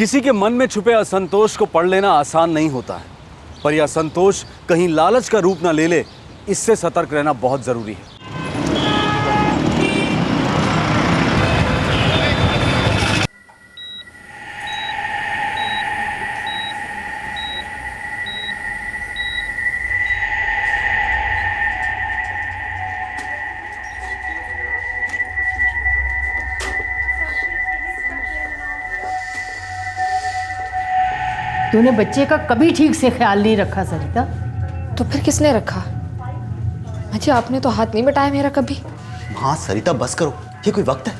किसी के मन में छुपे असंतोष को पढ़ लेना आसान नहीं होता है, पर यह असंतोष कहीं लालच का रूप ना ले ले, इससे सतर्क रहना बहुत जरूरी है। तूने बच्चे का कभी ठीक से ख्याल नहीं रखा सरिता। तो फिर किसने रखा? जी आपने तो हाथ नहीं बटाया मेरा कभी। हाँ सरिता बस करो, ये कोई वक्त है?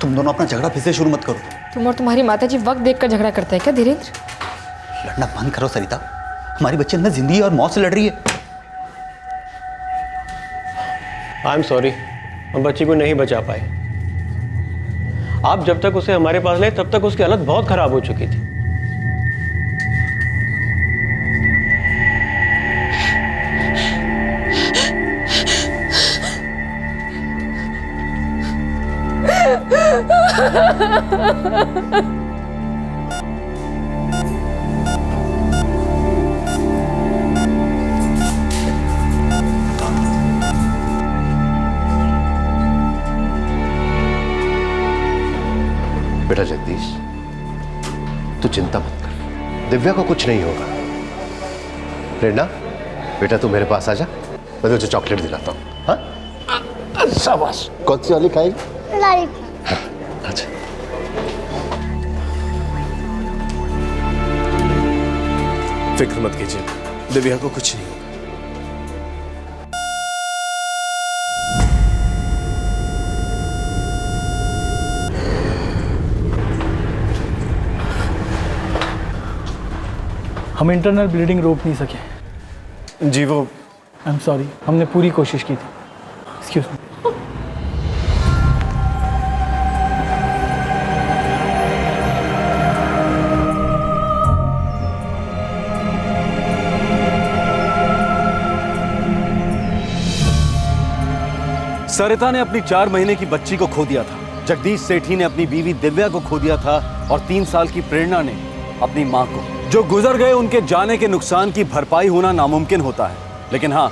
तुम दोनों अपना झगड़ा फिर से शुरू मत करो। तुम और तुम्हारी माताजी वक्त देखकर झगड़ा करते हैं क्या धीरेन्द्र? लड़ना बंद करो सरिता, हमारी बच्ची अंदर जिंदगी और मौत से लड़ रही है। आई एम सॉरी, हम बच्ची को नहीं बचा पाए। आप जब तक उसे हमारे पास लाए तब तक उसकी हालत बहुत खराब हो चुकी थी। बेटा जगदीश, तू चिंता मत कर, दिव्या को कुछ नहीं होगा। प्रेरणा बेटा तू मेरे पास आ जा, मैं तुझे चॉकलेट दिलाता हूँ। हाँ शाबाश। कौन सी वाली खाएगी? लाइट। अच्छा फिक्र मत कीजिए, दिव्या को कुछ नहीं होगा। हम इंटरनल ब्लीडिंग रोक नहीं सके। जी वो आई एम सॉरी, हमने पूरी कोशिश की थी। Excuse me. सरिता ने अपनी 4 महीने की बच्ची को खो दिया था, जगदीश सेठी ने अपनी बीवी दिव्या को खो दिया था, और 3 साल की प्रेरणा ने अपनी मां को। जो गुजर गए उनके जाने के नुकसान की भरपाई होना नामुमकिन होता है, लेकिन हाँ,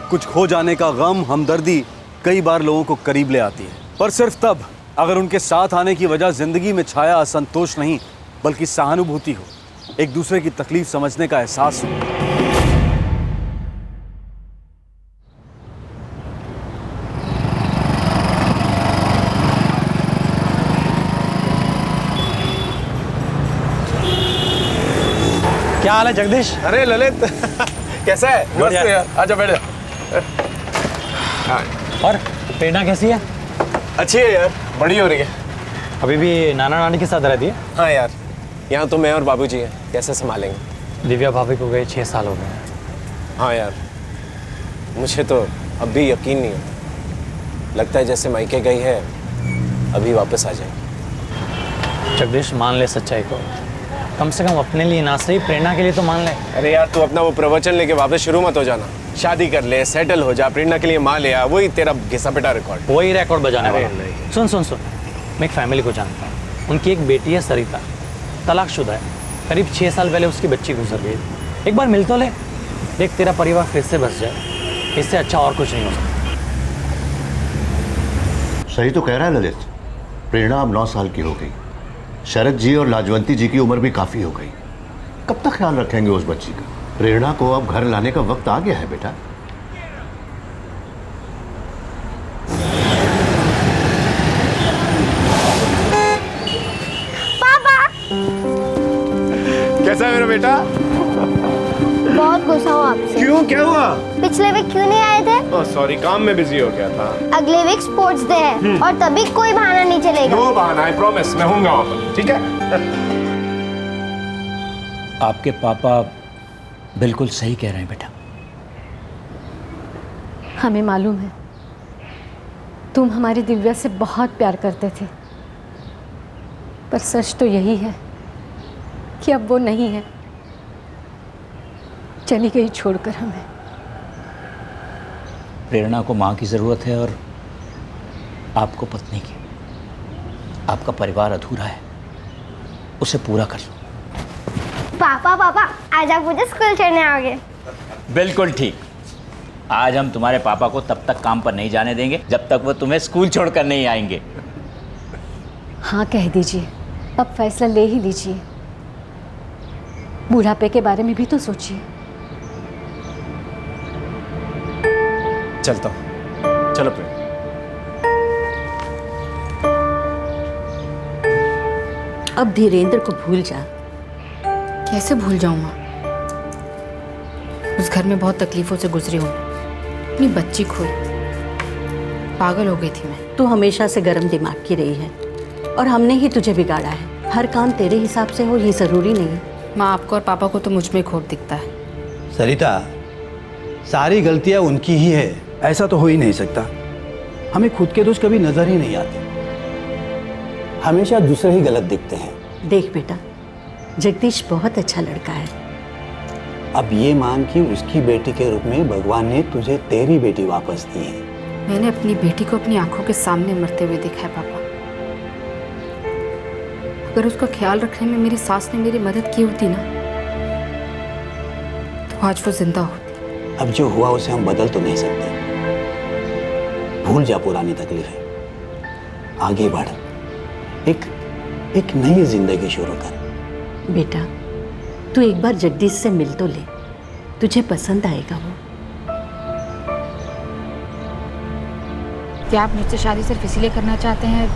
कुछ खो जाने का गम, हमदर्दी कई बार लोगों को करीब ले आती है, पर सिर्फ तब अगर उनके साथ आने की वजह जिंदगी में छाया असंतोष नहीं बल्कि सहानुभूति हो, एक दूसरे की तकलीफ समझने का एहसास हो। क्या हाल है जगदीश? अरे ललित कैसा है? मस्त है यार, आजा बैठ जा। और प्रेरणा कैसी है? अच्छी है यार, बड़ी हो रही है। अभी भी नाना नानी के साथ रहती है? हाँ यार, यहाँ तो मैं और बाबूजी हैं, कैसे संभालेंगे? दिव्या भाभी को गए 6 साल हो गए। हाँ यार, मुझे तो अब भी यकीन नहीं होता, लगता है जैसे मायके गई है अभी वापस आ जाएगी। जगदीश मान ले सच्चाई को, कम से कम अपने लिए ना सही प्रेरणा के लिए तो मान ले। अरे यार तू अपना वो प्रवचन लेके वापस शुरू मत हो जाना। शादी कर ले, सेटल हो जा, प्रेरणा के लिए माँ ले आ, वही तेरा घिसा पिटा रिकॉर्ड। वही रिकॉर्ड बजाने अरे वाला। नहीं। सुन सुन सुन, मैं एक फैमिली को जानता हूँ। उनकी एक बेटी है सरिता, तलाकशुदा है। करीब 6 साल पहले उसकी बच्ची गुजर गई। एक बार मिल तो ले, देख तेरा परिवार फिर से बस जाए। इससे अच्छा और कुछ नहीं हो सकता। सही तो कह रहा है ललित, प्रेरणा अब 9 साल की हो गई। शरद जी और लाजवंती जी की उम्र भी काफी हो गई। कब तक ख्याल रखेंगे उस बच्ची का? प्रेरणा को अब घर लाने का वक्त आ गया है बेटा। पापा कैसा है मेरा बेटा? बहुत गुस्सा हूँ आपसे। क्यों, क्या हुआ? पिछले वीक क्यों नहीं आए थे? सॉरी, काम में बिजी हो गया था। अगले वीक स्पोर्ट्स डे है और तभी कोई बहाना नहीं चलेगा। नो बहाना, आई प्रॉमिस, मैं हूँगा वहाँ पर, ठीक है? आपके पापा बिल्कुल सही कह रहे हैं बेटा। हमें मालूम है तुम हमारी दिव्या से बहुत प्यार करते थे, पर सच तो यही है कि अब वो नहीं है, चली गई छोड़कर हमें। प्रेरणा को माँ की ज़रूरत है और आपको पत्नी की। आपका परिवार अधूरा है, उसे पूरा कर लो। पापा पापा आज आप मुझे स्कूल छोड़ने आओगे? बिल्कुल ठीक। आज हम तुम्हारे पापा को तब तक काम पर नहीं जाने देंगे जब तक वो तुम्हें स्कूल छोड़कर नहीं आएंगे। हाँ कह दीजिए, अब फैसला ले ही लीजिए। बुढ़ापे के बारे में भी तो सोचिए। चलता हूँ, चलो प्रेम। अब धीरेन्द्र को भूल जा। कैसे भूल जाऊँ माँ? उस घर में बहुत तकलीफों से गुजरी हूँ। अपनी बच्ची खोई, पागल हो गई थी मैं। तू हमेशा से गर्म दिमाग की रही है और हमने ही तुझे बिगाड़ा है। हर काम तेरे हिसाब से हो ये ज़रूरी नहीं। माँ, आपको और पापा को तो मुझ में खोट दिखता है। सरिता, सारी गलतियाँ उनकी ही है, ऐसा तो हो ही नहीं सकता। हमें खुद के दोष कभी नजर ही नहीं आते, हमेशा दूसरे ही गलत दिखते हैं। देख बेटा, जगदीश बहुत अच्छा लड़का है। अब ये मान कि उसकी बेटी के रूप में भगवान ने तुझे तेरी बेटी वापस दी है। मैंने अपनी बेटी को अपनी आंखों के सामने मरते हुए देखा है पापा। अगर उसका ख्याल रखने में मेरी सास ने मेरी मदद की होती ना, तो आज वो जिंदा होती। अब जो हुआ उसे हम बदल तो नहीं सकते। भूल जा पुरानी तकलीफें, आगे बढ़, एक नई जिंदगी शुरू कर। बेटा, तू एक बार जगदीश से मिल तो ले, तुझे पसंद आएगा वो। क्या आप मुझसे शादी सिर्फ इसीलिए करना चाहते हैं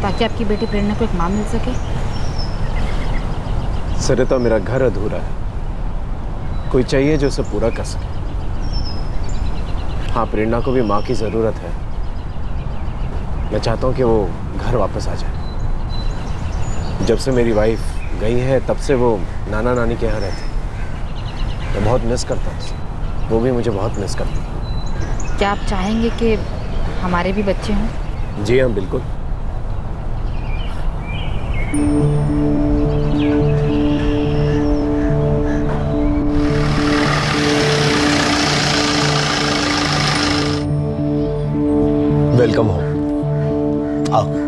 ताकि आपकी बेटी प्रेरणा को एक माँ मिल सके? सरिता, मेरा घर अधूरा है, कोई चाहिए जो उसे पूरा कर सके। हाँ, प्रेरणा को भी माँ की ज़रूरत है। मैं चाहता हूँ कि वो घर वापस आ जाए। जब से मेरी वाइफ गई है तब से वो नाना नानी के यहाँ रहते। मैं बहुत मिस करता हूँ उसे, वो भी मुझे बहुत मिस करती है। क्या आप चाहेंगे कि हमारे भी बच्चे हों? जी हाँ, बिल्कुल। वेलकम हो, आओ।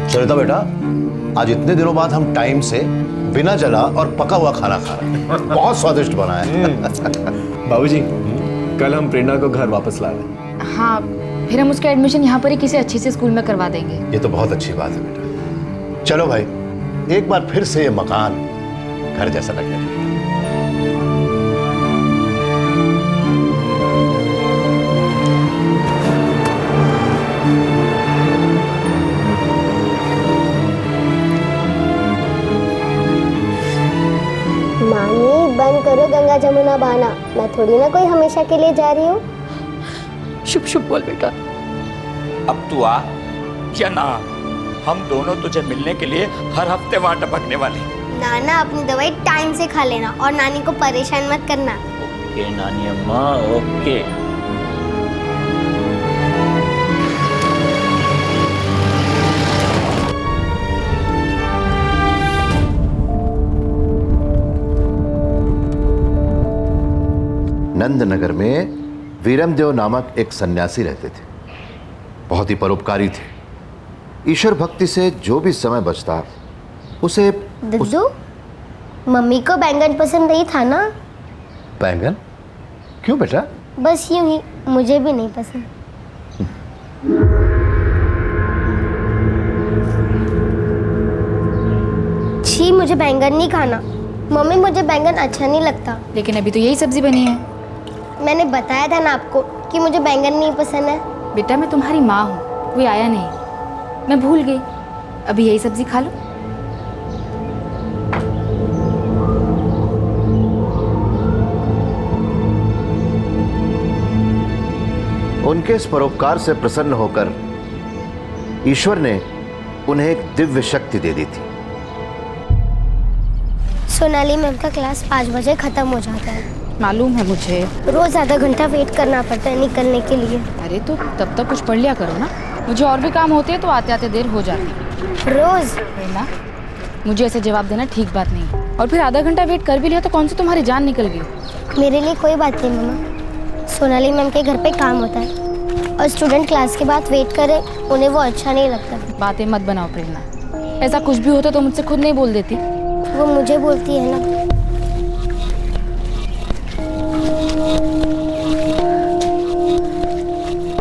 सरिता बेटा, आज इतने दिनों बाद हम टाइम से बिना जला और पका हुआ खाना खा रहे हैं। बहुत स्वादिष्ट बना है। बाबूजी, कल हम प्रेरणा को घर वापस ला रहे हैं। हाँ, फिर हम उसका एडमिशन यहाँ पर ही किसी अच्छी से स्कूल में करवा देंगे। ये तो बहुत अच्छी बात है बेटा। चलो भाई, एक बार फिर से ये मकान घर जैसा लगेगा। मामी, बंद करो गंगा जमुना बहाना। मैं थोड़ी ना कोई हमेशा के लिए जा रही हूँ। शुभ शुभ बोल बेटा। अब तू आ या ना, हम दोनों तुझे मिलने के लिए हर हफ्ते वहां टपकने वाले। नाना, अपनी दवाई टाइम से खा लेना और नानी को परेशान मत करना। ओके नानी अम्मा, ओके। नंदनगर में वीरमदेव नामक एक सन्यासी रहते थे। बहुत ही परोपकारी थे। ईश्वर भक्ति से जो भी समय बचता उसे दद्दू, मम्मी को बैंगन पसंद नहीं था ना? बैंगन? क्यों बेटा? बस यूं ही, मुझे भी नहीं पसंद। छी, मुझे बैंगन नहीं खाना। मम्मी, मुझे बैंगन अच्छा नहीं लगता। लेकिन अभी तो यही सब्जी बनी है। मैंने बताया था ना आपको कि मुझे बैंगन नहीं पसंद है। बेटा, मैं तुम्हारी माँ हूँ, कोई आया नहीं, मैं भूल गई। अभी यही सब्जी खा लो। उनके इस परोपकार से प्रसन्न होकर ईश्वर ने उन्हें एक दिव्य शक्ति दे दी थी। सोनाली मैम का क्लास 5 बजे खत्म हो जाता है। मालूम है मुझे। रोज आधा घंटा वेट करना पड़ता है निकलने के लिए। अरे तो तब तक कुछ पढ़ लिया करो ना। मुझे और भी काम होते हैं तो आते आते देर हो जाती। रोज? ना, मुझे ऐसे जवाब देना ठीक बात नहीं। और फिर आधा घंटा वेट कर भी लिया तो कौन सी तुम्हारी जान निकल गई? मेरे लिए कोई बात नहीं मम्मा, सोनाली मैम के घर पे काम होता है। और स्टूडेंट क्लास के बाद वेट करे, उन्हें वो अच्छा नहीं लगता। बातें मत बनाओ प्रेरणा, ऐसा कुछ भी होता तो मुझसे खुद नहीं बोल देती। वो मुझे बोलती है ना।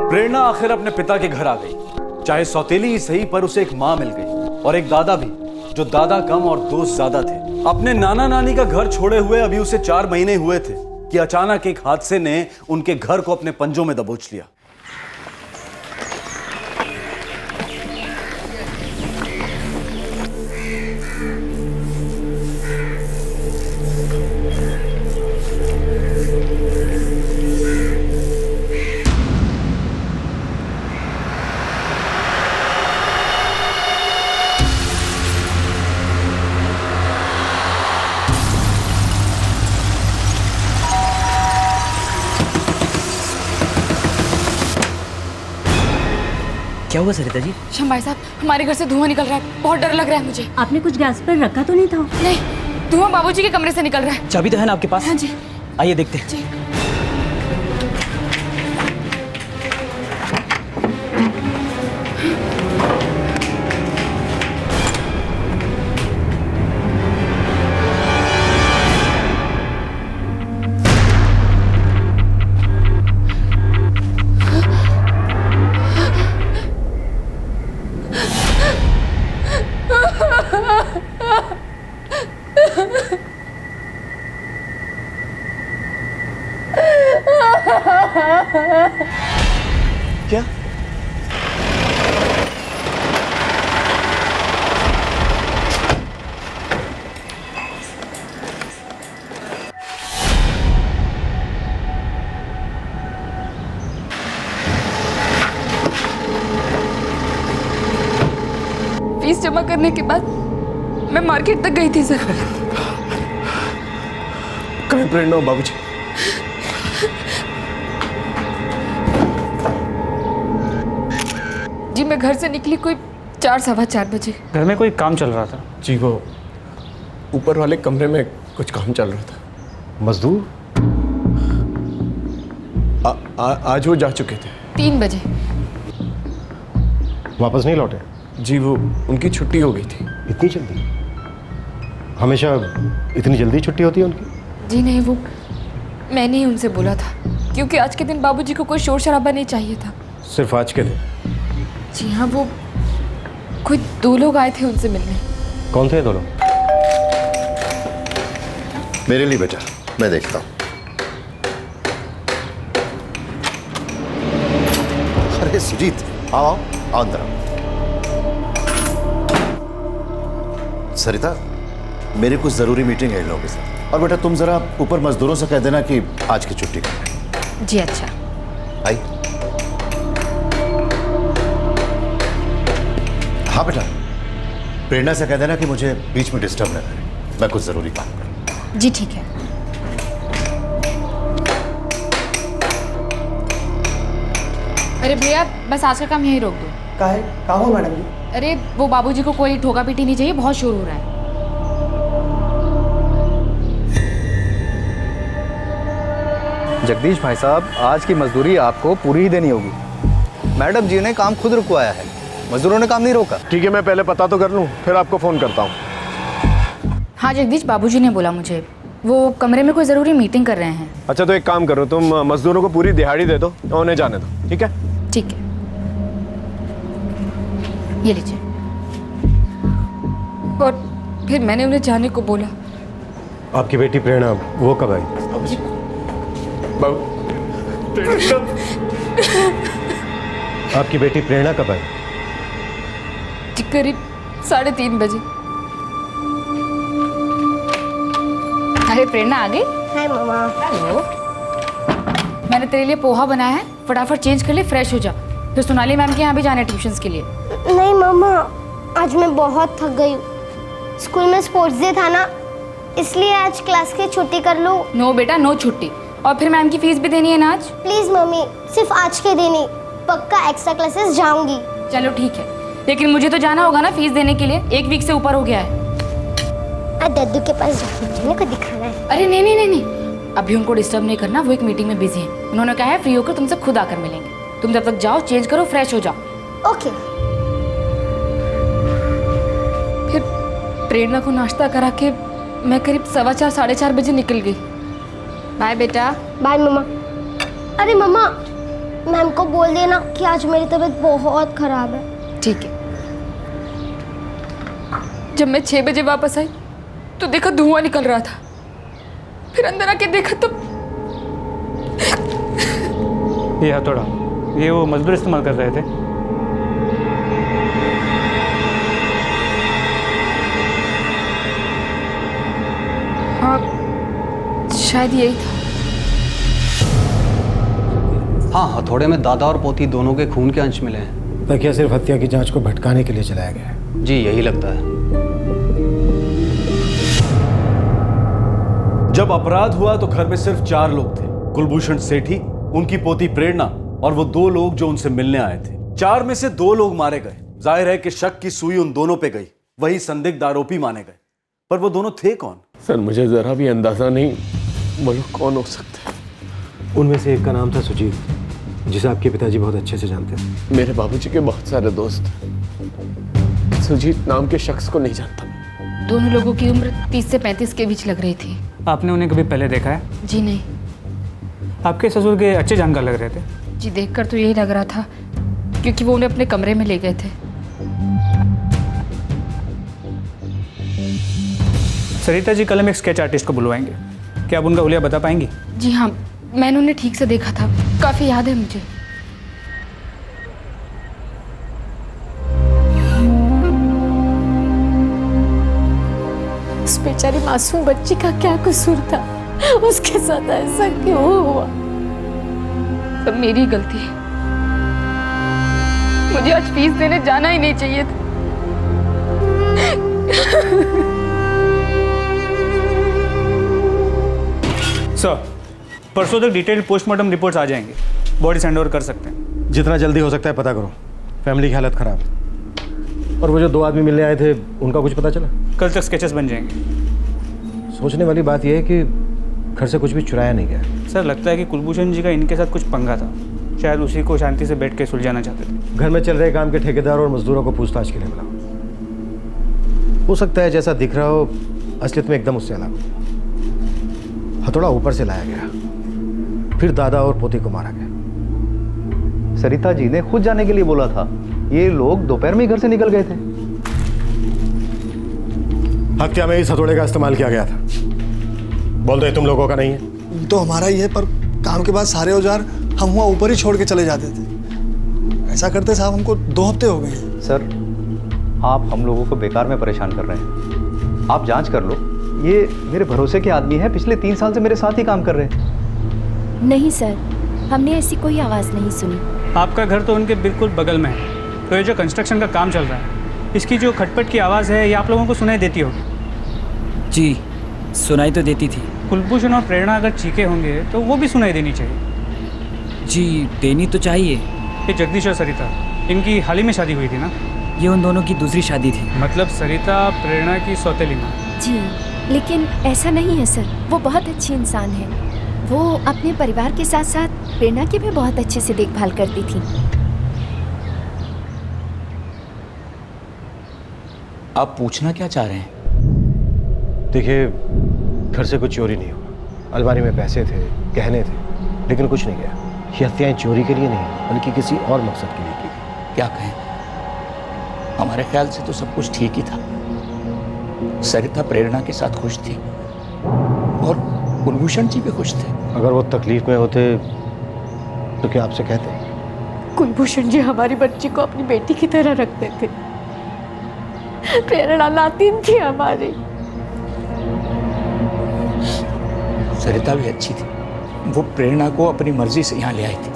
प्रेरणा आखिर अपने पिता के घर आ गई। चाहे सौतेली ही सही, पर उसे एक माँ मिल गई और एक दादा भी, जो दादा कम और दोस्त ज्यादा थे। अपने नाना नानी का घर छोड़े हुए अभी उसे 4 महीने हुए थे कि अचानक एक हादसे ने उनके घर को अपने पंजों में दबोच लिया। क्या हुआ सरिता जी? श्याम भाई साहब, हमारे घर से धुआं निकल रहा है, बहुत डर लग रहा है मुझे। आपने कुछ गैस पर रखा तो नहीं था? नहीं, धुआं बाबूजी के कमरे से निकल रहा है। चाबी तो है ना आपके पास? हाँ जी। आइए देखते हैं। जी। क्या? फीस जमा करने के बाद मैं मार्केट तक गई थी सर। कहीं प्रेरणा हो बाबूजी? जी मैं घर से निकली कोई 4-4:15 बजे। घर में कोई काम चल रहा था? जी वो ऊपर वाले कमरे में कुछ काम चल रहा था। मजदूर? आज वो जा चुके थे। 3 बजे। वापस नहीं लौटे? जी वो उनकी छुट्टी हो गई थी। इतनी जल्दी? हमेशा इतनी जल्दी छुट्टी होती है उनकी? जी नहीं, वो मैंने ही उनसे बोला था, क्योंकि आज के दिन बाबूजी को कोई शोर शराबा नहीं चाहिए था। सिर्फ आज के दिन? जी हाँ, वो कोई 2 लोग आए थे उनसे मिलने। कौन थे 2 लोग? मेरे लिए बेटा, मैं देखता हूं। अरे सुजीत, आओ आओ आओ अंदर आओ। सरिता, मेरी कुछ जरूरी मीटिंग है इन लोगों के साथ। और बेटा तुम जरा ऊपर मजदूरों से कह देना कि आज की छुट्टी कर। जी अच्छा। आई। हाँ बेटा, प्रेरणा से कह देना कि मुझे बीच में डिस्टर्ब न करे, मैं कुछ जरूरी काम करूं। जी ठीक है। अरे भैया, बस आज का काम यहीं रोक दो। का हो मैडम जी? अरे वो बाबूजी को कोई ठोका पीटी नहीं चाहिए, बहुत शोर हो रहा है। जगदीश भाई साहब, आज की मजदूरी आपको पूरी ही देनी होगी। मैडम जी ने काम खुद रुकवाया है, मजदूरों ने काम नहीं रोका। ठीक है, मैं पहले पता तो कर लूं, फिर आपको फोन करता हूँ। हाँ जगदीश, बाबूजी ने बोला मुझे, वो कमरे में कोई ज़रूरी मीटिंग कर रहे हैं। अच्छा तो एक काम करो, तुम मजदूरों को पूरी दिहाड़ी दे दो और उन्हें जाने दो, ठीक है? ठीक है, ये लीजिए। और फिर मैंने उन्हें जाने को बोला। आपकी बेटी प्रेरणा वो कब आई? आपकी बेटी प्रेरणा कब आई? करीब 3:30 बजे। अरे प्रेरणा आ गई? हाय मम्मा। हेलो। मैंने तेरे लिए पोहा बनाया है, फटाफट चेंज कर ले, फ्रेश हो जा, फिर सोनाली मैम के यहाँ भी जाना है ट्यूशंस के लिए। नहीं मम्मा, आज मैं बहुत थक गई हूँ। स्कूल में स्पोर्ट्स डे था ना, इसलिए आज क्लास की छुट्टी कर लूँ। नो बेटा, नो छुट्टी। और फिर मैम की फीस भी देनी है ना आज। प्लीज मम्मी, सिर्फ आज के दिन ही, पक्का एक्स्ट्रा क्लासेस जाऊंगी। चलो ठीक है, लेकिन मुझे तो जाना होगा ना फीस देने के लिए, 1 वीक से ऊपर हो गया है। दद्दू के पास जाने को दिखाना है। अरे नहीं, अभी उनको डिस्टर्ब नहीं करना, वो एक मीटिंग में बिजी हैं। उन्होंने कहा है फ्री होकर तुमसे खुद आकर मिलेंगे। तुम जब तक जाओ चेंज करो, फ्रेश हो जाओ। ओके। फिर प्रेरणा को नाश्ता करा के मैं करीब 4:15 साढ़े 4 बजे निकल गई। बाय बेटा। बाय मम्मा। अरे मम्मा, मैम को बोल देना कि आज मेरी तबीयत बहुत खराब है। ठीक है। जब मैं 6 बजे वापस आई तो देखा धुआं निकल रहा था। फिर अंदर आके देखा तो ये हथौड़ा, ये वो मजदूर इस्तेमाल कर रहे थे। हाँ, शायद यही था। हाँ, हथौड़े में दादा और पोती दोनों के खून के अंश मिले हैं। तकिया सिर्फ हत्या की जांच को भटकाने के लिए चलाया गया है। जी, यही लगता है। जब अपराध हुआ तो घर में सिर्फ 4 लोग थे। कुलभूषण सेठी, उनकी पोती प्रेरणा और वो 2 लोग जो उनसे मिलने आए थे। 4 में से 2 लोग मारे गए। जाहिर है कि शक की सुई उन दोनों पे गई, वही संदिग्ध आरोपी माने गए। पर वो दोनों थे कौन? सर, मुझे जरा भी अंदाजा नहीं वो लोग कौन हो सकते हैं। उनमें से एक का नाम था सुजीत, जिसे आपके पिताजी बहुत अच्छे से जानते थे। मेरे बाबूजी के बहुत सारे दोस्त हैं। सुजीत नाम के शख्स को नहीं जानता। दोनों लोगों की उम्र 30 से 35 के बीच लग रही थी। आपने उन्हें कभी पहले देखा है? जी नहीं। आपके ससुर के अच्छे जानकार लग रहे थे। जी, देखकर तो यही लग रहा था, क्योंकि वो उन्हें अपने कमरे में ले गए थे। सरिता जी, कल हम एक स्केच आर्टिस्ट को बुलवाएंगे। क्या आप उनका हुलिया बता पाएंगी? जी हाँ, मैंने उन्हें ठीक से देखा था, काफी याद है मुझे। उस बेचारी मासूम बच्ची का क्या कसूर था? उसके साथ ऐसा क्यों हुआ? सब मेरी गलती है। मुझे आज फीस देने जाना ही नहीं चाहिए था। सर, परसों तक डिटेल्ड पोस्टमार्टम रिपोर्ट्स आ जाएंगे। बॉडी हैंड ओवर कर सकते हैं। जितना जल्दी हो सकता है पता करो। फैमिली की हालत खराब है। और वो जो 2 आदमी मिलने आए थे, उनका कुछ पता चला? कल तक स्केचेस बन जाएंगे। सोचने वाली बात यह है कि घर से कुछ भी चुराया नहीं गया। सर, लगता है कि कुलभूषण जी का इनके साथ कुछ पंगा था। शायद उसी को शांति से बैठ के सुलझाना चाहते थे। घर में चल रहे काम के ठेकेदार और मजदूरों को पूछताछ के लिए बुलाओ। हो सकता है जैसा दिख रहा हो असलियत में एकदम उससे अलग हो। हथौड़ा ऊपर से लाया गया, फिर दादा और पोती को मारा गया। सरिता जी ने खुद जाने के लिए बोला था। ये लोग दोपहर में ही घर से निकल गए थे। हत्या में इस हथौड़े का इस्तेमाल किया गया था। बोल दो तुम लोगों का नहीं है? तो हमारा ही है, पर काम के बाद सारे औजार हम वहाँ ऊपर ही छोड़ के चले जाते थे। ऐसा करते साहब हमको 2 हफ्ते हो गए। सर, आप हम लोगों को बेकार में परेशान कर रहे हैं। आप जांच कर लो। ये मेरे भरोसे के आदमी है, पिछले 3 साल से मेरे साथ ही काम कर रहे हैं। नहीं सर, हमने ऐसी कोई आवाज़ नहीं सुनी। आपका घर तो उनके बिल्कुल बगल में है, तो ये जो कंस्ट्रक्शन का काम चल रहा है, इसकी जो खटपट की आवाज़ है, ये आप लोगों को सुनाई देती होगी? जी, सुनाई तो देती थी। कुलभूषण और प्रेरणा अगर चीखे होंगे तो वो भी सुनाई देनी चाहिए। जी, देनी तो चाहिए। ये जगदीश और सरिता, इनकी हाल ही में शादी हुई थी ना? ये उन दोनों की दूसरी शादी थी। मतलब सरिता प्रेरणा की सौतेली माँ? जी, लेकिन ऐसा नहीं है सर। वो बहुत अच्छी इंसान है। वो अपने परिवार के साथ साथ प्रेरणा की भी बहुत अच्छे से देखभाल करती थी। आप पूछना क्या चाह रहे हैं? देखिए, घर से कुछ चोरी नहीं हुआ। अलमारी में पैसे थे, गहने थे, लेकिन कुछ नहीं गया। ये हत्याएं चोरी के लिए नहीं, बल्कि किसी और मकसद के लिए की गई। क्या कहें, हमारे ख्याल से तो सब कुछ ठीक ही था। सरिता प्रेरणा के साथ खुश थी और कुलभूषण जी भी खुश थे। अगर वो तकलीफ में होते तो क्या आपसे कहते? कुलभूषण जी हमारी बच्ची को अपनी बेटी की तरह रखते थे। प्रेरणा नातिन थी हमारी। सरिता भी अच्छी थी। वो प्रेरणा को अपनी मर्जी से यहाँ ले आई थी।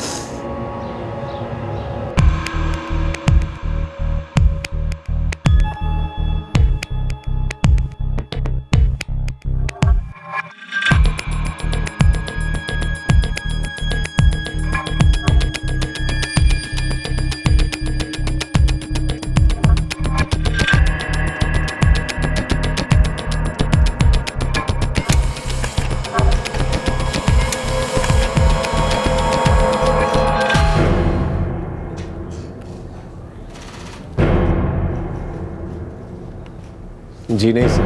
जी नहीं सर,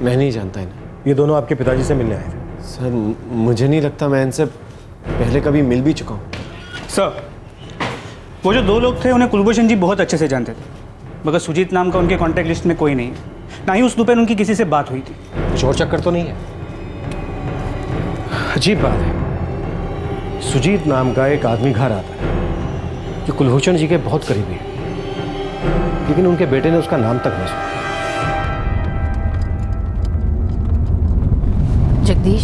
मैं नहीं जानता इन्हें। ये दोनों आपके पिताजी से मिलने आए थे। सर मुझे नहीं लगता, मैं इनसे पहले कभी मिल भी चुका हूँ। सर, वो जो 2 लोग थे उन्हें कुलभूषण जी बहुत अच्छे से जानते थे, मगर सुजीत नाम का उनके कॉन्टैक्ट लिस्ट में कोई नहीं है, ना ही उस दोपहर उनकी किसी से बात हुई थी। चोर चक्कर तो नहीं है? अजीब बात है, सुजीत नाम का एक आदमी घर आता है जो कुलभूषण जी के बहुत करीबी है, लेकिन उनके बेटे ने उसका नाम तक नहीं सुना। जगदीश,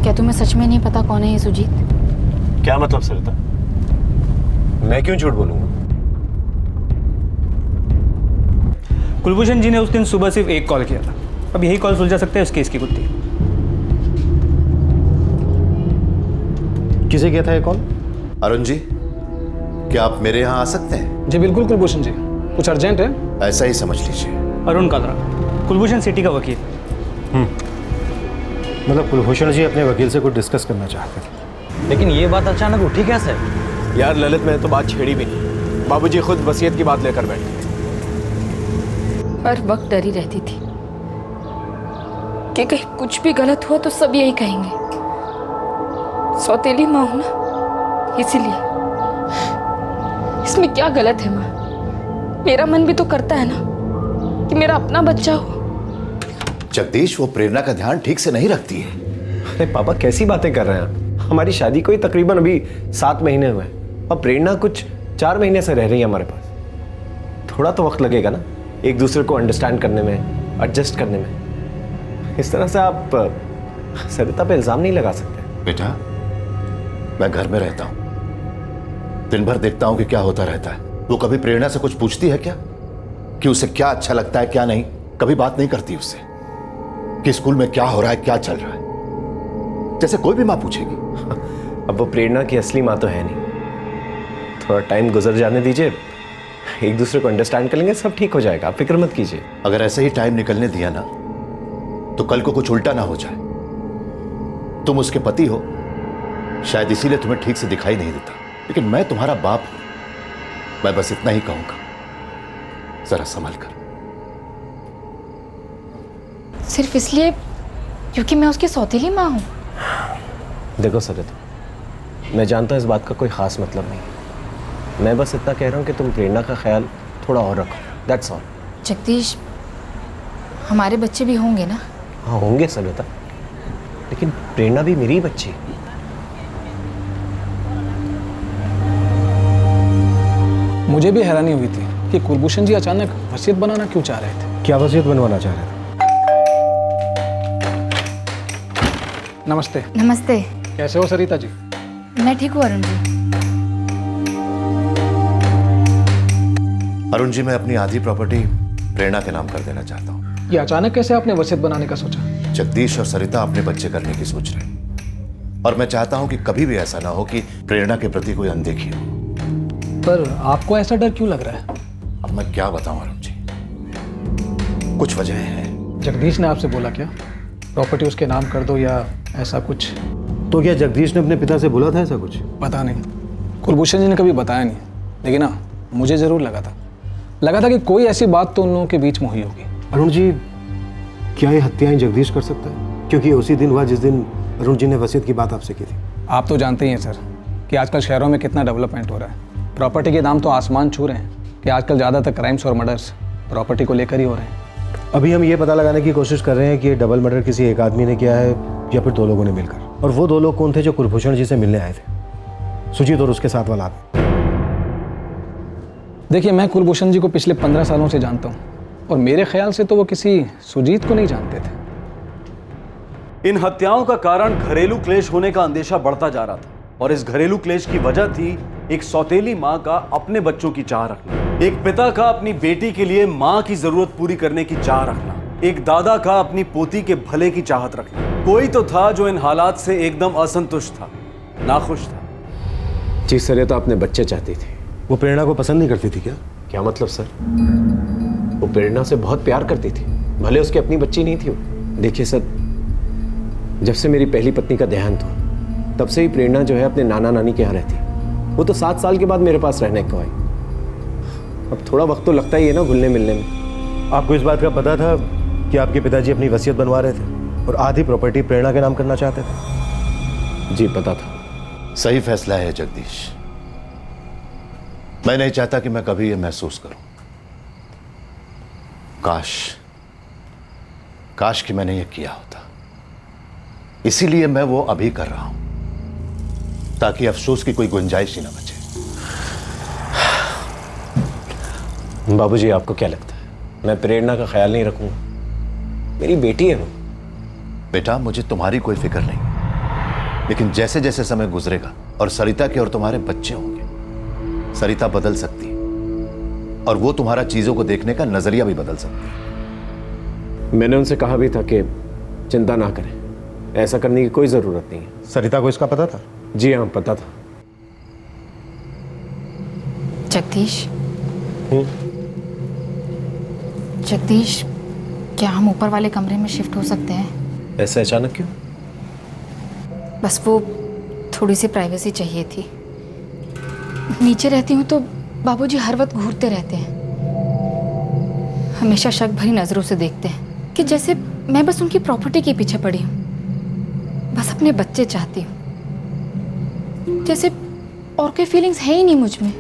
क्या तुम्हें सच में नहीं पता कौन है ये सुजीत? क्या मतलब सरिता? मैं क्यों झूठ बोलूंगा? कुलभूषण जी ने उस दिन सुबह सिर्फ एक कॉल किया था। अब यही कॉल सुलझा सकते हैं उस केस की कुत्ती। किसे किया था ये कॉल? अरुण जी, क्या आप मेरे यहाँ आ सकते हैं? जी बिल्कुल कुलभूषण जी, कुछ अर्जेंट है? ऐसा ही समझ लीजिए। अरुण कादरा, कुलभूषण सिटी का वकील। मतलब कुलभूषण जी अपने वकील से कुछ डिस्कस करना चाहते थे। लेकिन ये बात अचानक उठी कैसे? यार ललित, मैंने तो बात छेड़ी भी नहीं, बाबूजी खुद वसीयत की बात लेकर बैठे। हर वक्त डरी रहती थी कि कहीं कुछ भी गलत हुआ तो सब यही कहेंगे, सौतेली माँ हूं ना, इसीलिए। इसमें क्या गलत है माँ? मेरा मन भी तो करता है ना कि मेरा अपना बच्चा हो। जगदीश, वो प्रेरणा का ध्यान ठीक से नहीं रखती है। अरे पापा कैसी बातें कर रहे हैं आप? हमारी शादी को ही तकरीबन अभी 7 महीने हुए हैं और प्रेरणा कुछ 4 महीने से रह रही है हमारे पास। थोड़ा तो वक्त लगेगा ना एक दूसरे को अंडरस्टैंड करने में, एडजस्ट करने में। इस तरह से आप सरिता पे इल्जाम नहीं लगा सकते। बेटा, मैं घर में रहता हूं, दिन भर देखता हूं कि क्या होता रहता है। वो कभी प्रेरणा से कुछ पूछती है क्या, कि उसे क्या अच्छा लगता है क्या नहीं? कभी बात नहीं करती उससे कि स्कूल में क्या हो रहा है, क्या चल रहा है, जैसे कोई भी माँ पूछेगी। अब वो प्रेरणा की असली माँ तो है नहीं, थोड़ा टाइम गुजर जाने दीजिए, एक दूसरे को अंडरस्टैंड कर लेंगे, सब ठीक हो जाएगा, आप फिक्र मत कीजिए। अगर ऐसे ही टाइम निकलने दिया ना तो कल को कुछ उल्टा ना हो जाए। तुम उसके पति हो, शायद इसीलिए तुम्हें ठीक से दिखाई नहीं देता, लेकिन मैं तुम्हारा बाप हूं। मैं बस इतना ही कहूंगा, जरा संभल कर। सिर्फ इसलिए क्योंकि मैं उसकी सौतेली माँ हूँ? देखो सरिता, मैं जानता हूँ इस बात का कोई खास मतलब नहीं, मैं बस इतना कह रहा हूँ कि तुम प्रेरणा का ख्याल थोड़ा और रखो, दैट्स ऑल। जगदीश, हमारे बच्चे भी होंगे ना? हाँ होंगे सरिता, लेकिन प्रेरणा भी मेरी बच्ची है। मुझे भी हैरानी हुई थी कि कुलभूषण जी अचानक वसीयत बनाना क्यों चाह रहे थे। क्या वसीयत बनवाना चाह रहे थे? नमस्ते। नमस्ते। कैसे हो सरिता जी? मैं ठीक हूँ अरुण जी। अरुण जी, मैं अपनी आधी प्रॉपर्टी प्रेरणा के नाम कर देना चाहता हूँ। ये अचानक कैसे आपने वसीयत बनाने का सोचा? जगदीश और सरिता अपने बच्चे करने की सोच रहे हैं और मैं चाहता हूँ कि कभी भी ऐसा ना हो कि प्रेरणा के प्रति कोई अनदेखी हो। पर आपको ऐसा डर क्यों लग रहा है? अब मैं क्या बताऊं अरुण जी, कुछ वजह है। जगदीश ने आपसे बोला क्या प्रॉपर्टी उसके नाम कर दो या ऐसा कुछ? तो क्या जगदीश ने अपने पिता से बोला था ऐसा कुछ? पता नहीं, कुलभूषण जी ने कभी बताया नहीं, लेकिन ना मुझे जरूर लगा था कि कोई ऐसी बात तो उन लोगों के बीच में हुई होगी। अरुण जी, क्या ये हत्याएं जगदीश कर सकता है? क्योंकि उसी दिन हुआ जिस दिन अरुण जी ने वसीयत की बात आपसे की थी। आप तो जानते ही हैं सर कि आजकल शहरों में कितना डेवलपमेंट हो रहा है, प्रॉपर्टी के दाम तो आसमान छू रहे हैं कि आजकल ज़्यादातर क्राइम्स और मर्डर्स प्रॉपर्टी को लेकर ही हो रहे हैं। अभी हम ये पता लगाने की कोशिश कर रहे हैं कि ये डबल मर्डर किसी एक आदमी ने किया है या फिर 2 लोगों ने मिलकर। और वो 2 लोग कौन थे जो कुलभूषण जी से मिलने आए थे? सुजीत और उसके साथ वाला आदमी। देखिए, मैं कुलभूषण जी को पिछले 15 सालों से जानता हूँ और मेरे ख्याल से तो वो किसी सुजीत को नहीं जानते थे। इन हत्याओं का कारण घरेलू क्लेश होने का अंदेशा बढ़ता जा रहा था और इस घरेलू क्लेश की वजह थी एक सौतेली माँ का अपने बच्चों की चाह रखना, एक पिता का अपनी बेटी के लिए माँ की जरूरत पूरी करने की चाह रखना, एक दादा का अपनी पोती के भले की चाहत रखना। कोई तो था जो इन हालात से एकदम असंतुष्ट था, नाखुश था। जी सर, ये तो अपने बच्चे चाहती थी। वो प्रेरणा को पसंद नहीं करती थी क्या? क्या मतलब सर? वो प्रेरणा से बहुत प्यार करती थी, भले उसकी अपनी बच्ची नहीं थी वो। देखिए सर, जब से मेरी पहली पत्नी का देहांत हुआ तब से ही प्रेरणा जो है अपने नाना नानी के यहाँ रहती। वो तो 7 साल के बाद मेरे पास रहने को आई। अब थोड़ा वक्त तो लगता ही है ना घुलने मिलने में। आपको इस बात का पता था कि आपके पिताजी अपनी वसीयत बनवा रहे थे और आधी प्रॉपर्टी प्रेरणा के नाम करना चाहते थे? जी पता था। सही फैसला है जगदीश। मैं नहीं चाहता कि मैं कभी ये महसूस करूं। काश कि मैंने ये किया होता। इसीलिए मैं वो अभी कर रहा हूं, ताकि अफसोस की कोई गुंजाइश ही ना बचे। बाबूजी, आपको क्या लगता है मैं प्रेरणा का ख्याल नहीं रखूंगा? मेरी बेटी है वो। बेटा, मुझे तुम्हारी कोई फिक्र नहीं, लेकिन जैसे जैसे समय गुजरेगा और सरिता के और तुम्हारे बच्चे होंगे, सरिता बदल सकती है और वो तुम्हारा चीजों को देखने का नजरिया भी बदल सकती है। मैंने उनसे कहा भी था कि चिंता ना करें, ऐसा करने की कोई जरूरत नहीं है। सरिता को इसका पता था? जी हाँ, पता था। जगदीश, जगदीश, क्या हम ऊपर वाले कमरे में शिफ्ट हो सकते हैं? ऐसे अचानक क्यों? बस वो थोड़ी सी प्राइवेसी चाहिए थी। नीचे रहती हूँ तो बाबूजी हर वक्त घूरते रहते हैं, हमेशा शक भरी नज़रों से देखते हैं कि जैसे मैं बस उनकी प्रॉपर्टी के पीछे पड़ी हूँ, बस अपने बच्चे चाहती हूँ, जैसे और कोई फीलिंग्स है ही नहीं मुझ में।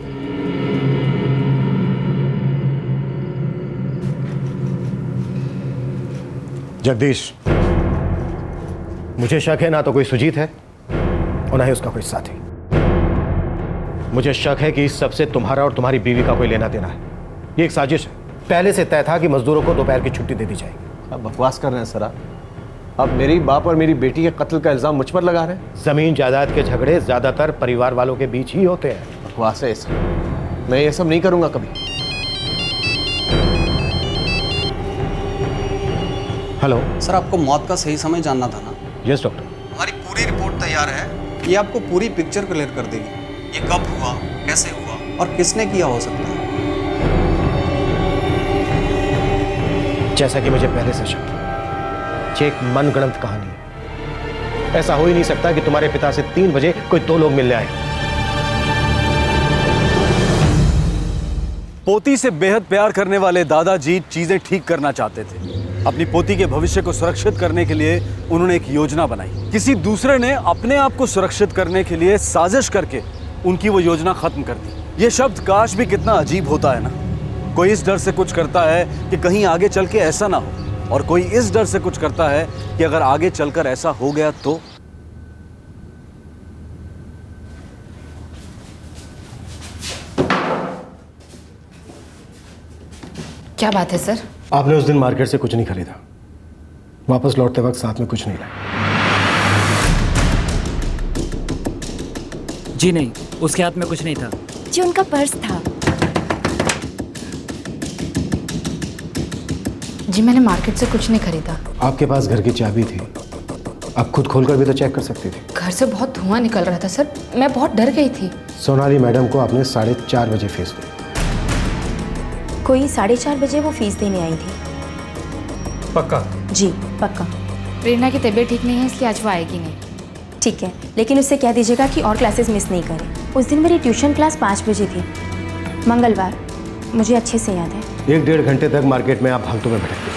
जगदीश, मुझे शक है ना तो कोई सुजीत है और ना ही उसका कोई साथी। मुझे शक है कि इस सब से तुम्हारा और तुम्हारी बीवी का कोई लेना देना है। ये एक साजिश है। पहले से तय था कि मजदूरों को दोपहर की छुट्टी दे दी जाएगी। अब बकवास कर रहे हैं सर अब मेरी बाप और मेरी बेटी के कत्ल का इल्जाम मुझ पर लगा रहे हैं। जमीन जायदाद के झगड़े ज्यादातर परिवार वालों के बीच ही होते हैं। बकवास है सर, मैं ये सब नहीं करूंगा कभी। हेलो सर, आपको मौत का सही समय जानना था ना? Yes doctor. हमारी पूरी रिपोर्ट तैयार है, ये आपको पूरी पिक्चर क्लियर कर देगी। ये कब हुआ, कैसे हुआ और किसने किया हो सकता है। जैसा कि मुझे पहले से शक था, ये एक मनगढ़ंत कहानी है। ऐसा हो ही नहीं सकता कि तुम्हारे पिता से 3 बजे कोई 2 लोग मिलने आए। पोती से बेहद प्यार करने वाले दादाजी चीजें ठीक करना चाहते थे। अपनी पोती के भविष्य को सुरक्षित करने के लिए उन्होंने एक योजना बनाई। किसी दूसरे ने अपने आप को सुरक्षित करने के लिए साजिश करके उनकी वो योजना खत्म कर दी। ये शब्द काश भी कितना अजीब होता है ना। कोई इस डर से कुछ करता है कि कहीं आगे चल के ऐसा ना हो, और कोई इस डर से कुछ करता है कि अगर आगे चलकर ऐसा हो गया तो। क्या बात है सर? आपने उस दिन मार्केट से कुछ नहीं खरीदा, वापस लौटते वक्त साथ में कुछ नहीं लाया? जी नहीं, उसके हाथ में कुछ नहीं था। जी उनका पर्स था। जी मैंने मार्केट से कुछ नहीं खरीदा। आपके पास घर की चाबी थी, आप खुद खोलकर भी तो चेक कर सकती थी। घर से बहुत धुआं निकल रहा था सर, मैं बहुत डर गई थी। सोनाली मैडम को आपने 4:30 बजे फीस दी। कोई 4:30 बजे वो फीस देने आई थी। पक्का? जी पक्का। प्रेरणा की तबीयत ठीक नहीं है, इसलिए आज वो आएगी नहीं। ठीक है, लेकिन उससे कह दीजिएगा कि और क्लासेस मिस नहीं करें। उस दिन मेरी ट्यूशन क्लास 5 बजे थी, मंगलवार, मुझे अच्छे से याद है। 1-1.5 घंटे तक मार्केट में आप फालतू में भटकते,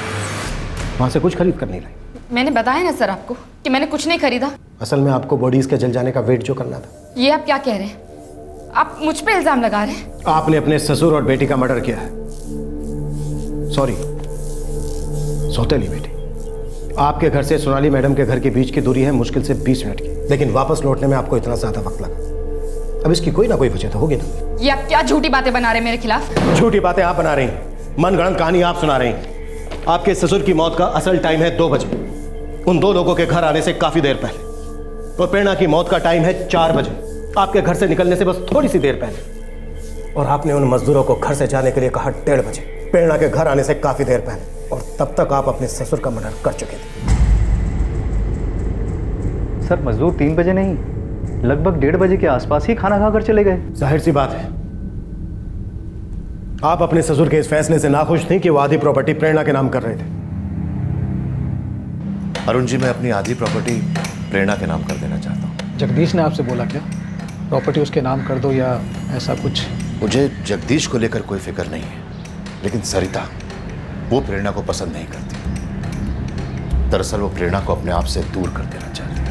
वहाँ से कुछ खरीद कर नहीं लाई। मैंने बताया ना सर आपको कि मैंने कुछ नहीं खरीदा। असल में आपको बॉडीज के जल जाने का वेट जो करना था। ये आप क्या कह रहे हैं? आप मुझ पे इल्जाम लगा रहे हैं। आपने अपने ससुर और बेटी का मर्डर किया है। सॉरी, सौतेली बेटी। आपके घर से सोनाली मैडम के घर के बीच की दूरी है मुश्किल से 20 मिनट की, लेकिन वापस लौटने में आपको इतना ज्यादा वक्त लगा। अब इसकी कोई ना कोई वजह तो होगी ना। ये आप क्या झूठी बातें बना रहे हैं मेरे खिलाफ? झूठी बातें आप बना रही हैं, मनगढ़ंत कहानी आप सुना रही हैं। आपके ससुर की मौत का असल टाइम है 2 बजे, उन 2 लोगों के घर आने से काफी देर पहले। और प्रेरणा की मौत का टाइम है 4 बजे, आपके घर से निकलने से बस थोड़ी सी देर पहले। और आपने उन मजदूरों को घर से जाने के लिए कहा 1:30 बजे, प्रेरणा के घर आने से काफी देर पहले, और तब तक आप अपने ससुर का मर्डर कर चुके थे। सर, मजदूर 3 बजे नहीं, लगभग 1:30 बजे के आसपास ही खाना खाकर चले गए। जाहिर सी बात है, आप अपने ससुर के इस फैसले से नाखुश थी कि वो आधी प्रॉपर्टी प्रेरणा के नाम कर रहे थे। अरुण जी, मैं अपनी आधी प्रॉपर्टी प्रेरणा के नाम कर देना चाहता हूँ। जगदीश ने आपसे बोला क्या प्रॉपर्टी उसके नाम कर दो या ऐसा कुछ? मुझे जगदीश को लेकर कोई फिक्र नहीं है, लेकिन सरिता वो प्रेरणा को पसंद नहीं करती। दरअसल वो प्रेरणा को अपने आप से दूर कर देना चाहती है।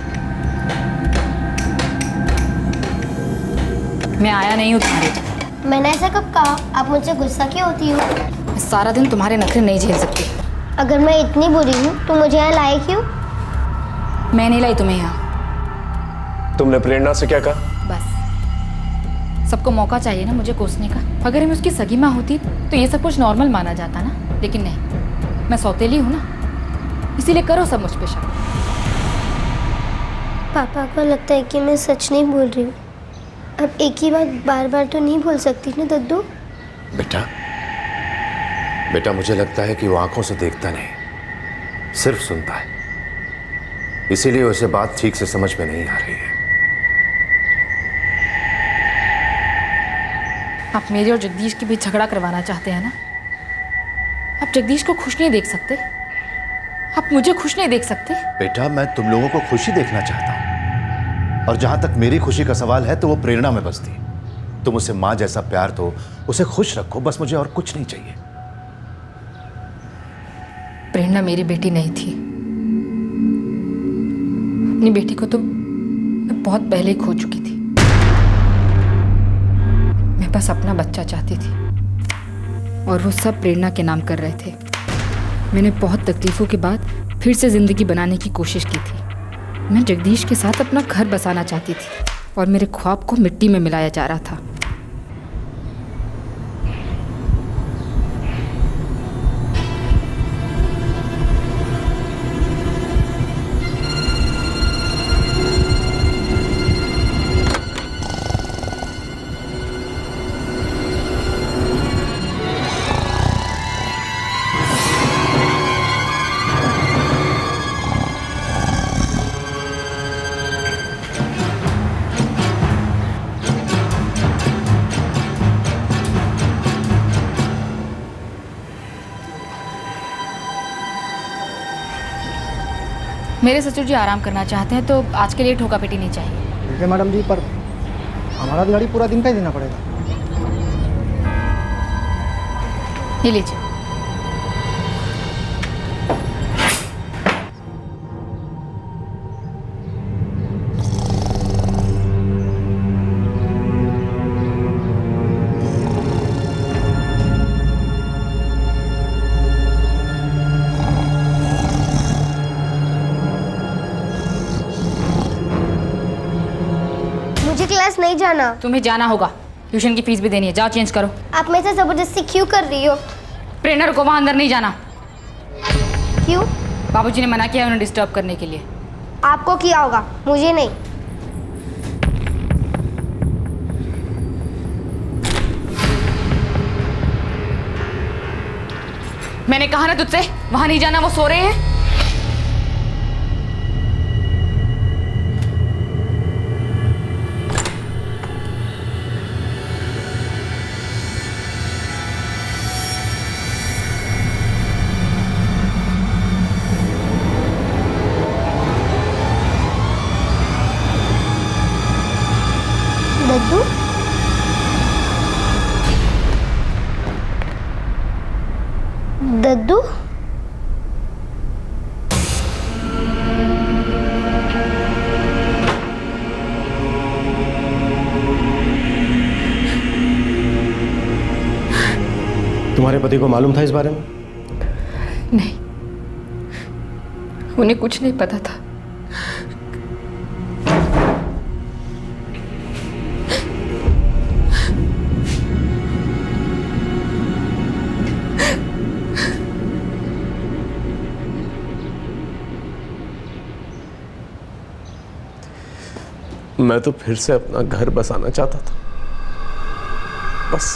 मैं आया नहीं हूँ तुम्हारे। मैंने ऐसा कब कहा? आप मुझसे गुस्सा क्यों होती हो? सारा दिन तुम्हारे नखरे नहीं झेल सकती। अगर मैं इतनी बुरी हूँ तो मुझे यहाँ लाए क्यों? मैं नहीं लाई तुम्हें यहाँ। तुमने प्रेरणा से क्या कहा? बस सबको मौका चाहिए ना मुझे कोसने का। अगर मैं उसकी सगी माँ होती तो ये सब कुछ नॉर्मल माना जाता ना, लेकिन नहीं, मैं सौतेली हूँ ना, इसीलिए करो सब मुझ पे शक। पापा को लगता है कि मैं सच नहीं बोल रही हूँ। अब एक ही बात बार बार तो नहीं बोल सकती ना दद्दू। बेटा मुझे लगता है कि वो आंखों से देखता नहीं, सिर्फ सुनता है, इसीलिए उसे बात ठीक से समझ में नहीं आ रही है। आप मेरे और जगदीश के बीच झगड़ा करवाना चाहते हैं ना? आप जगदीश को खुश नहीं देख सकते? आप मुझे खुश नहीं देख सकते? बेटा मैं तुम लोगों को खुशी देखना चाहता हूं, और जहां तक मेरी खुशी का सवाल है तो वो प्रेरणा में बसती। तुम उसे मां जैसा प्यार दो, उसे खुश रखो, बस मुझे और कुछ नहीं चाहिए। प्रेरणा मेरी बेटी नहीं थी। अपनी बेटी को तो मैं बहुत पहले ही खो चुकी थी। मैं बस अपना बच्चा चाहती थी और वो सब प्रेरणा के नाम कर रहे थे। मैंने बहुत तकलीफों के बाद फिर से जिंदगी बनाने की कोशिश की थी। मैं जगदीश के साथ अपना घर बसाना चाहती थी और मेरे ख्वाब को मिट्टी में मिलाया जा रहा था। मेरे ससुर जी आराम करना चाहते हैं तो आज के लिए ठोका पेटी नहीं चाहिए। ठीक है मैडम जी, पर हमारा दिहाड़ी पूरा दिन का ही देना पड़ेगा। ये लीजिए। क्लास नहीं जाना। तुम्हें जाना होगा, ट्यूशन की फीस भी देनी है। जाओ चेंज करो। आप मेरे से जबरदस्ती क्यों कर रही हो? प्रेरणा को वहां अंदर नहीं जाना। क्यों? बाबूजी ने मना किया उन्हें डिस्टर्ब करने के लिए। आपको किया होगा, मुझे नहीं। मैंने कहा ना तुझसे वहां नहीं जाना, वो सो रहे हैं। दद्दू, दद्दू, तुम्हारे पति को मालूम था इस बारे में? नहीं, उन्हें कुछ नहीं पता था। मैं तो फिर से अपना घर बसाना चाहता था, बस।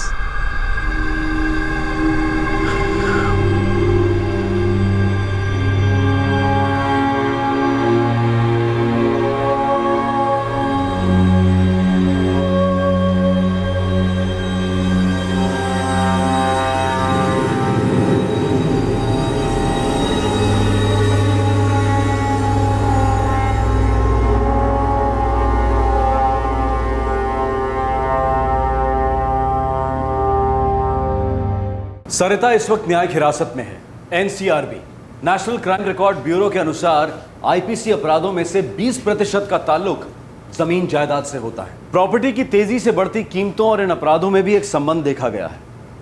सरिता इस वक्त न्यायिक हिरासत में है NCRB national crime record bureau के अनुसार आईपीसी अपराधों में से 20% का ताल्लुक जमीन जायदाद से होता है। प्रॉपर्टी की तेजी से बढ़ती कीमतों और इन अपराधों में भी एक संबंध देखा गया है।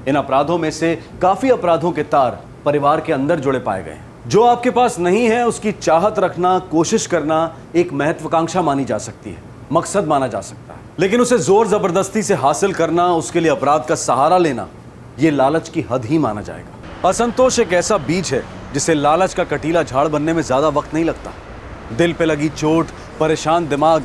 इन अपराधों में से काफी अपराधों के तार परिवार के अंदर जुड़े पाए गए। जो आपके पास नहीं है उसकी चाहत रखना, कोशिश करना एक महत्वाकांक्षा मानी जा सकती है, मकसद माना जा सकता है, लेकिन उसे जोर जबरदस्ती से हासिल करना, उसके लिए अपराध का सहारा लेना, यह लालच की हद ही माना जाएगा। असंतोष एक ऐसा बीज है जिसे लालच का कटीला झाड़ बनने में ज्यादा वक्त नहीं लगता। दिल पे लगी चोट, परेशान दिमाग,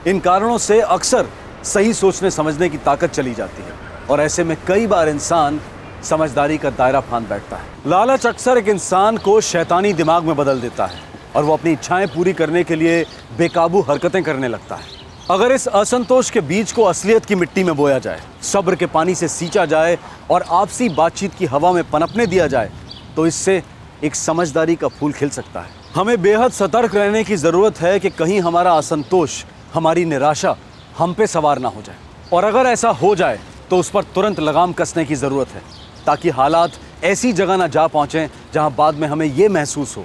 इन कारणों से अक्सर सही सोचने समझने की ताकत चली जाती है और ऐसे में कई बार इंसान समझदारी का दायरा फांद बैठता है। लालच अक्सर एक इंसान को शैतानी दिमाग में बदल देता है और वो अपनी इच्छाएं पूरी करने के लिए बेकाबू हरकतें करने लगता है। अगर इस असंतोष के बीज को असलियत की मिट्टी में बोया जाए, सब्र के पानी से सींचा जाए और आपसी बातचीत की हवा में पनपने दिया जाए तो इससे एक समझदारी का फूल खिल सकता है। हमें बेहद सतर्क रहने की जरूरत है कि कहीं हमारा असंतोष, हमारी निराशा हम पे सवार ना हो जाए, और अगर ऐसा हो जाए तो उस पर तुरंत लगाम कसने की जरूरत है ताकि हालात ऐसी जगह ना जा पहुंचे जहां बाद में हमें यह महसूस हो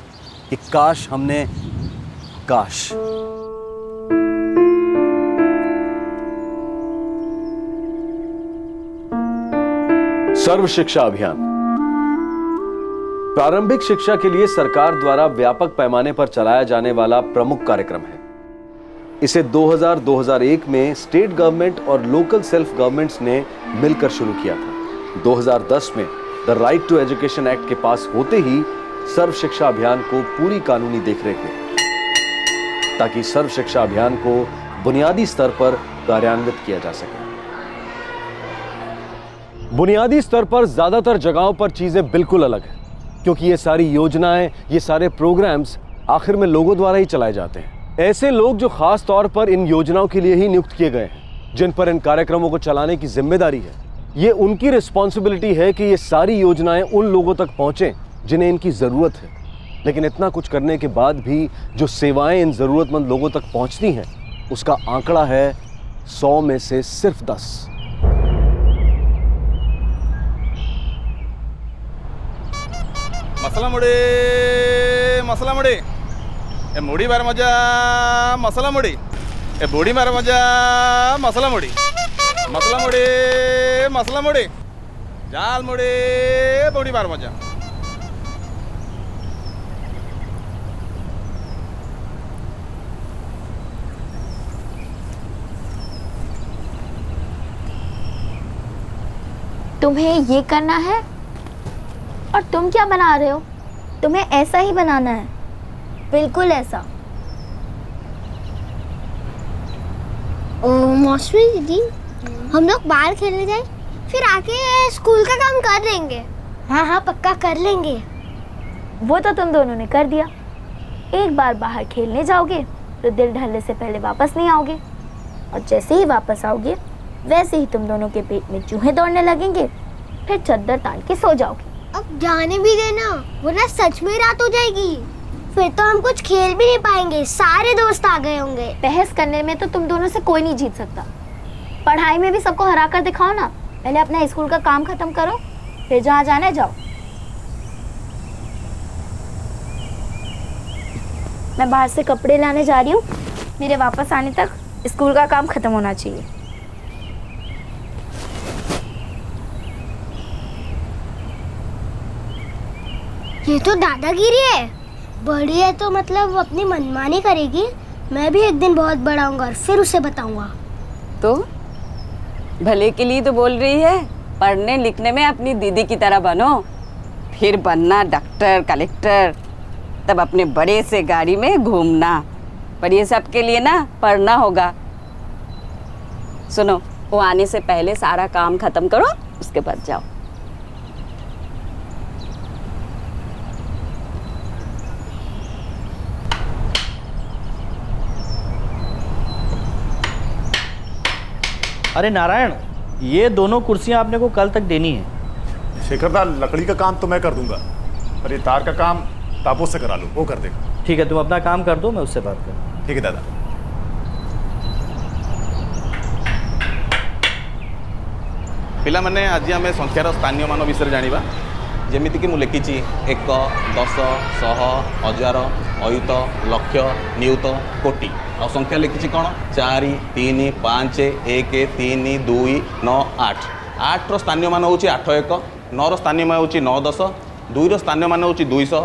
कि काश हमने सर्व शिक्षा अभियान प्रारंभिक शिक्षा के लिए सरकार द्वारा व्यापक पैमाने पर चलाया जाने वाला प्रमुख कार्यक्रम है। इसे 2000-2001 में स्टेट गवर्नमेंट और लोकल सेल्फ गवर्नमेंट्स ने मिलकर शुरू किया था। 2010 में the right to education act के पास होते ही सर्व शिक्षा अभियान को पूरी कानूनी देखरेख मिली ताकि सर्व शिक्षा अभियान को बुनियादी स्तर पर कार्यान्वित किया जा सके। बुनियादी स्तर पर ज्यादातर जगहों पर चीजें बिल्कुल अलग हैं, क्योंकि ये सारी योजनाएं, ये सारे प्रोग्राम्स आखिर में लोगों द्वारा ही चलाए जाते हैं। ऐसे लोग जो खास तौर पर इन योजनाओं के लिए ही नियुक्त किए गए हैं, जिन पर इन कार्यक्रमों को चलाने की जिम्मेदारी है, ये उनकी रिस्पॉन्सिबिलिटी है कि ये सारी योजनाएं उन लोगों तक पहुंचे जिन्हें इनकी जरूरत है। लेकिन इतना कुछ करने के बाद भी जो सेवाएं इन जरूरतमंद लोगों तक पहुंचती हैं, उसका आंकड़ा है 100 में से सिर्फ 10। मसाला मुड़ी ए मुड़ी बार मजा मसाला मुड़ी ए बूढ़ी बार मजा मसाला मुड़ी जाल मुड़ी बूढ़ी बार मजा। तुम्हें ये करना है और तुम क्या बना रहे हो? तुम्हें ऐसा ही बनाना है, बिल्कुल ऐसा। मौसमी दीदी, हम लोग बाहर खेलने जाए, फिर आके स्कूल का काम कर लेंगे। हाँ हाँ पक्का कर लेंगे। वो तो तुम दोनों ने कर दिया। एक बार बाहर खेलने जाओगे तो दिन ढलने से पहले वापस नहीं आओगे, और जैसे ही वापस आओगे वैसे ही तुम दोनों के पेट में चूहे दौड़ने लगेंगे, फिर चद्दर तान के सो जाओगे। अब जाने भी देना, वरना सच में रात हो जाएगी। फिर तो हम कुछ खेल भी नहीं पाएंगे, सारे दोस्त आ गए होंगे। बहस करने में तो तुम दोनों से कोई नहीं जीत सकता। पढ़ाई में भी सबको हरा कर दिखाओ ना। पहले अपना स्कूल का काम खत्म करो, फिर जहाँ जाना है जाओ। मैं बाहर से कपड़े लाने जा रही हूँ, मेरे वापस आने तक स्कूल का काम खत्म होना चाहिए। ये तो दादागिरी है। बड़ी है तो मतलब अपनी मनमानी करेगी। मैं भी एक दिन बहुत बड़ा होऊंगा और फिर उसे बताऊंगा। तो भले के लिए तो बोल रही है, पढ़ने लिखने में अपनी दीदी की तरह बनो, फिर बनना डॉक्टर, कलेक्टर, तब अपने बड़े से गाड़ी में घूमना। पर ये सब के लिए ना पढ़ना होगा। सुनो, वो आने से पहले सारा काम खत्म करो, उसके बाद जाओ। अरे नारायण, ये दोनों कुर्सियां आपने को कल तक देनी है। शेखरदा, लकड़ी का काम तो मैं कर दूंगा, पर ये तार का काम तापोस से करा लो, वो कर देगा। ठीक है, तुम अपना काम कर दो, मैं उससे बात करूँ। ठीक है दादा। पिलामाने आज आम संख्यार स्थानीय मान विषय जानिबा। ଯେମିତିକି ମୁଁ ଲେଖିଛି 1 10 100 1000 ଅୟୁତ ଲକ୍ଷ ନିୟୁତ କୋଟି ଆଉ ସଂଖ୍ୟା ଲିଖିଛି କ'ଣ 4 3 5 1 3 2 9 8 8ର ସ୍ଥାନୀୟ ମାନ ହେଉଛି 8 1 9ର ସ୍ଥାନୀୟ ମାନ ହେଉଛି 9 10 2ର ସ୍ଥାନୀୟ ମାନ ହେଉଛି 200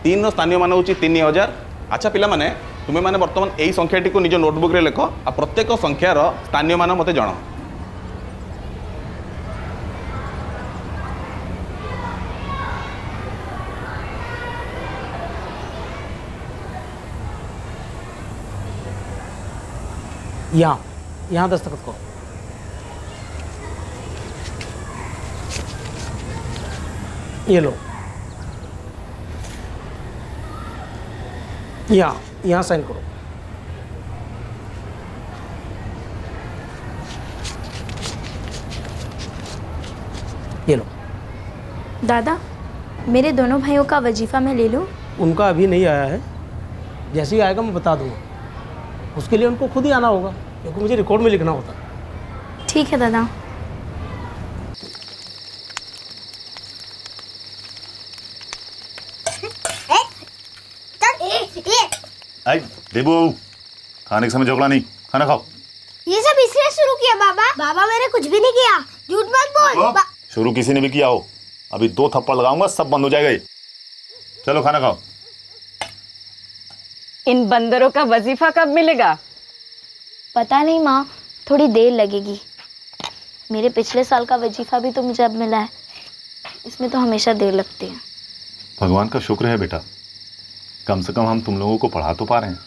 3ର ସ୍ଥାନୀୟ ମାନ ହେଉଛି 3000 ଆଚ୍ଛା ପିଲାମାନେ ତୁମେମାନେ ବର୍ତ୍ତମାନ ଏଇ ସଂଖ୍ୟାଟିକୁ ନିଜ ନୋଟବୁକ୍ରେ ଲେଖ ଆଉ ପ୍ରତ୍ୟେକ ସଂଖ୍ୟାର ସ୍ଥାନୀୟ ମାନ ମୋତେ ଜଣାଅ। यहाँ दस्तखत को ये लो, यहाँ साइन करो। ये लो। दादा, मेरे दोनों भाइयों का वजीफा मैं ले लूँ? उनका अभी नहीं आया है, जैसे ही आएगा मैं बता दूंगा। उसके लिए उनको खुद ही आना होगा क्योंकि मुझे रिकॉर्ड में लिखना होता है। ठीक है दादा। आई देबू खाने के समय झगड़ा नहीं, खाना खाओ। ये सब इसने शुरू किया बाबा मैंने कुछ भी नहीं किया, झूठ मत बोल। शुरू किसी ने भी किया हो, अभी 2 थप्पड़ लगाऊंगा सब बंद हो जाएगा ये। चलो खाना खाओ। इन बंदरों का वजीफा कब मिलेगा? पता नहीं माँ, थोड़ी देर लगेगी। मेरे पिछले साल का वजीफा भी तो मुझे अब मिला है, इसमें तो हमेशा देर लगती है। भगवान का शुक्र है बेटा, कम से कम हम तुम लोगों को पढ़ा तो पा रहे हैं।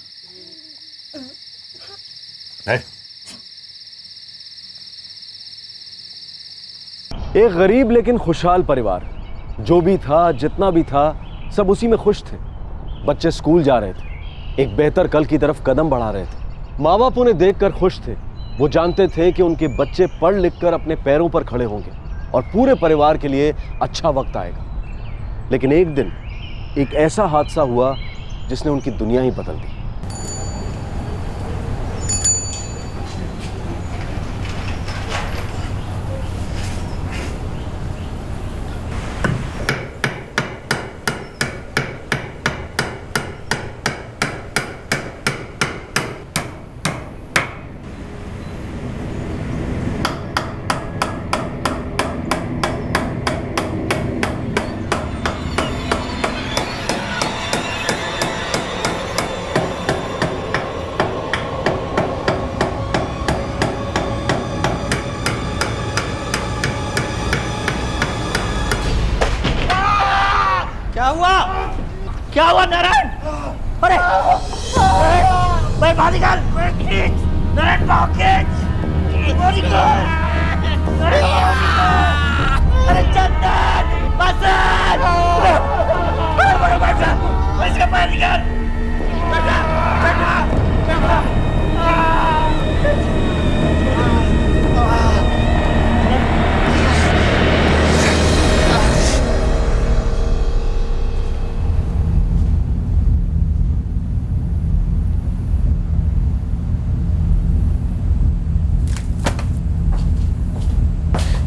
एक गरीब लेकिन खुशहाल परिवार, जो भी था जितना भी था सब उसी में खुश थे। बच्चे स्कूल जा रहे थे, एक बेहतर कल की तरफ कदम बढ़ा रहे थे। माँ बाप उन्हें देखकर खुश थे, वो जानते थे कि उनके बच्चे पढ़ लिख कर अपने पैरों पर खड़े होंगे और पूरे परिवार के लिए अच्छा वक्त आएगा। लेकिन एक दिन एक ऐसा हादसा हुआ जिसने उनकी दुनिया ही बदल दी। क्या हुआ नारायण? अरे बाहर निकाल, खींच नारायण, बाहर खींच, बाहर निकाल। अरे चंदन, बसन, इसका पैर निकाल, बैठा बैठा बैठा।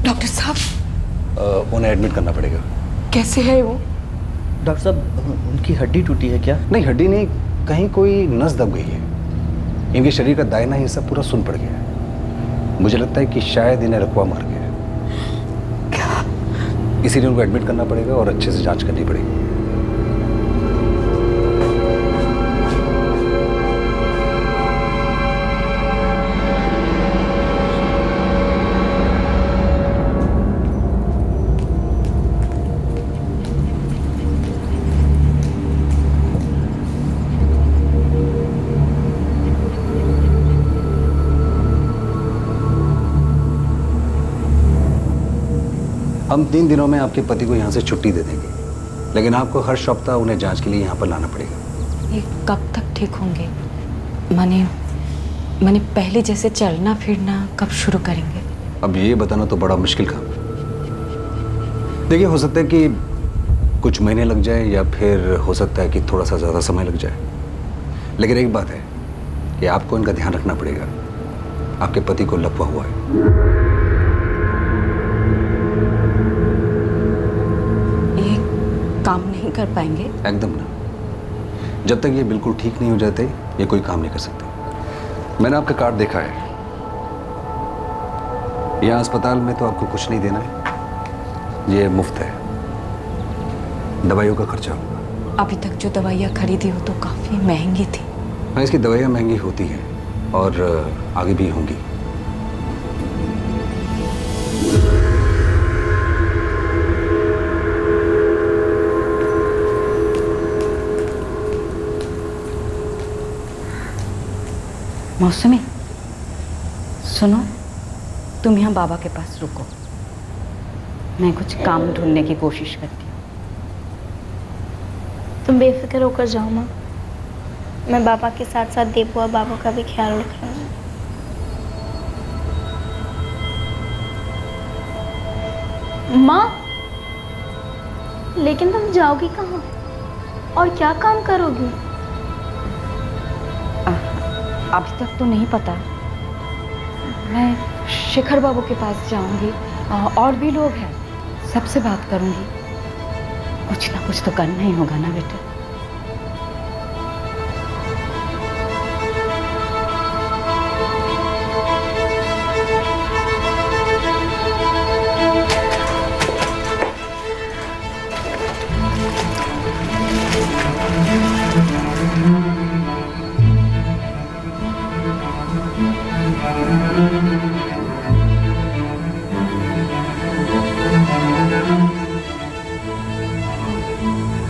डॉक्टर साहब, उन्हें एडमिट करना पड़ेगा। कैसे है वो? डॉक्टर साहब, उनकी हड्डी टूटी है क्या? नहीं, हड्डी नहीं, कहीं कोई नस दब गई है। इनके शरीर का दाहिना हिस्सा पूरा सुन्न पड़ गया है। मुझे लगता है कि शायद इन्हें रखवा मार गया है। क्या? इसीलिए उनको एडमिट करना पड़ेगा और अच्छे से जांच करनी पड़ेगी। हम 3 दिनों में आपके पति को यहाँ से छुट्टी दे देंगे, लेकिन आपको हर सप्ताह उन्हें जांच के लिए यहाँ पर लाना पड़ेगा। ये कब तक ठीक होंगे? माने पहले जैसे चलना फिरना कब शुरू करेंगे? अब ये बताना तो बड़ा मुश्किल काम। देखिए, हो सकता है कि कुछ महीने लग जाए या फिर हो सकता है कि थोड़ा सा ज़्यादा समय लग जाए, लेकिन एक बात है कि आपको इनका ध्यान रखना पड़ेगा। आपके पति को लकवा हुआ है। ये काम नहीं कर पाएंगे? एकदम ना। जब तक ये बिल्कुल ठीक नहीं हो जाते ये कोई काम नहीं कर सकते। मैंने आपका कार्ड देखा है। यहाँ अस्पताल में तो आपको कुछ नहीं देना है, ये मुफ्त है। दवाइयों का खर्चा होगा। अभी तक जो दवाइयाँ खरीदी हो तो काफ़ी महंगी थी। हाँ, इसकी दवाइयाँ महंगी होती हैं और आगे भी होंगी। मौसमी, सुनो, तुम यहाँ बाबा के पास रुको, मैं कुछ काम ढूंढने की कोशिश करती हूँ। तुम बेफिक्र होकर जाओ माँ, मैं बाबा के साथ साथ देबू और बाबा का भी ख्याल रखूंगी। माँ, लेकिन तुम जाओगी कहाँ और क्या काम करोगी? अभी तक तो नहीं पता। मैं शिखर बाबू के पास जाऊंगी और भी लोग हैं, सबसे बात करूंगी। कुछ ना कुछ तो करना ही होगा ना बेटा।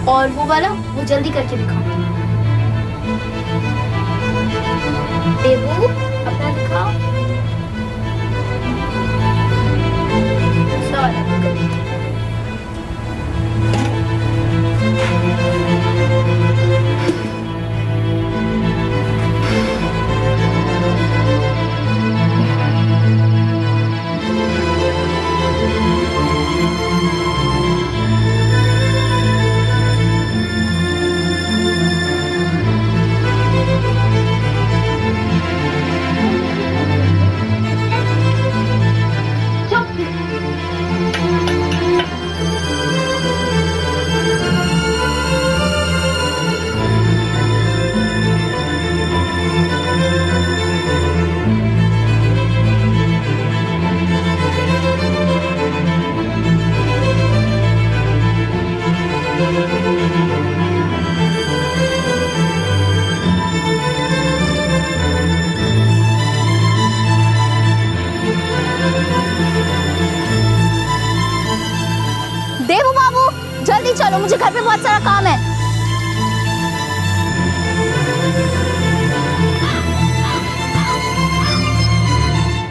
और वो वाला, वो जल्दी करके दिखाओ। देबू, अपना दिखाओ। दूसरा वाला भी करो। देबू बाबू, जल्दी चलो, मुझे घर पे बहुत सारा काम है।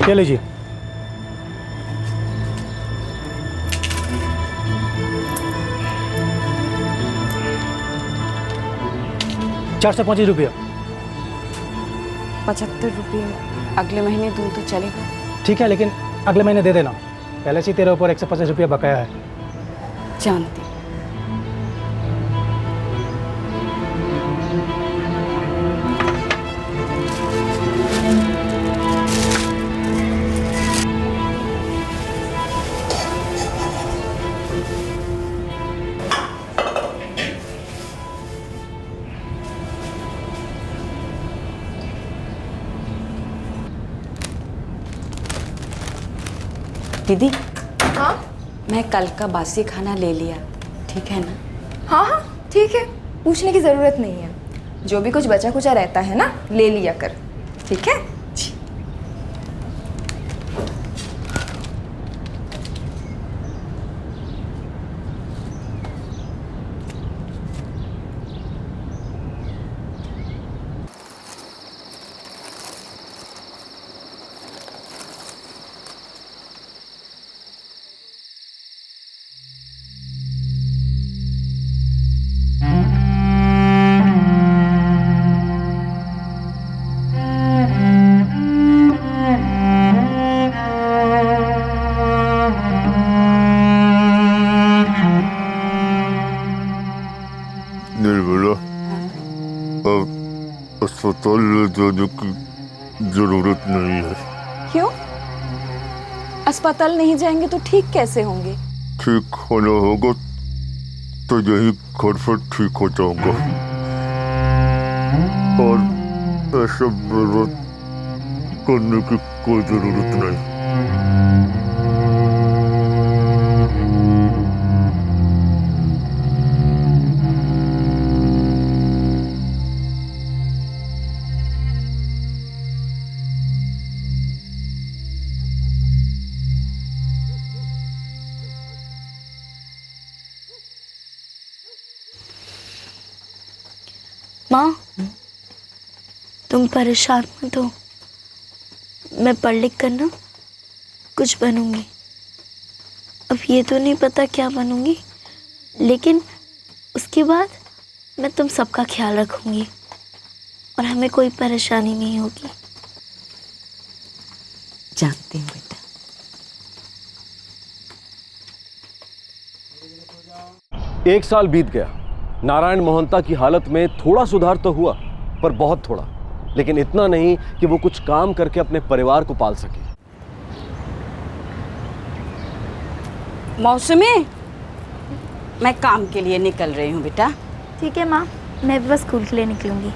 क्या लीजिए। ₹425। 75 रुपये अगले महीने दूँ तो चलेगा? ठीक है, लेकिन अगले महीने दे देना। पहले से तेरे ऊपर 150 रुपया बकाया है। जानती। दीदी, हाँ मैं कल का बासी खाना ले लिया, ठीक है ना? हाँ हाँ ठीक है, पूछने की ज़रूरत नहीं है। जो भी कुछ बचा कुचा रहता है ना, ले लिया कर, ठीक है? अस्पताल ले जाने की जरूरत नहीं है। क्यों? अस्पताल नहीं जाएंगे तो ठीक कैसे होंगे? ठीक होना होगा तो यही घर पर ठीक हो जाऊंगा और ऐसा बर्बाद करने की कोई जरूरत नहीं। माँ, तुम परेशान मत हो। मैं पढ़ लिख कर ना कुछ बनूंगी। अब ये तो नहीं पता क्या बनूंगी, लेकिन उसके बाद मैं तुम सबका ख्याल रखूंगी और हमें कोई परेशानी नहीं होगी। जानती हूँ बेटा। एक साल बीत गया। नारायण मोहंता की हालत में थोड़ा सुधार तो हुआ, पर बहुत थोड़ा, लेकिन इतना नहीं कि वो कुछ काम करके अपने परिवार को पाल सके। मौसमी, मैं काम के लिए निकल रही हूँ बेटा। ठीक है माँ, मैं भी बस स्कूल के लिए निकलूंगी।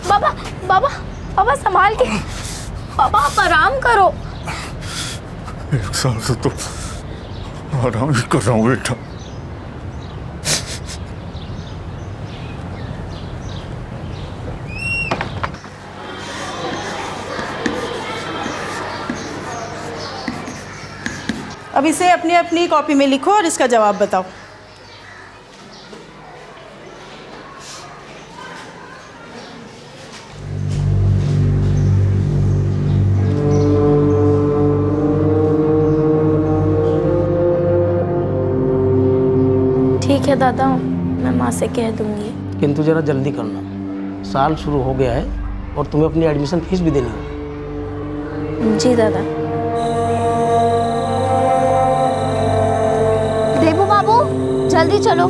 बाबा बाबा बाबा संभाल के। बाबा आप आराम करो। एक साल से तो आराम ही कर रहा हूँ बेटा। अब इसे अपनी अपनी कॉपी में लिखो और इसका जवाब बताओ। ठीक है दादा, मैं माँ से कह दूंगी। किंतु जरा जल्दी करना, साल शुरू हो गया है और तुम्हें अपनी एडमिशन फीस भी देनी होगी। जी दादा। देबू बाबू जल्दी चलो।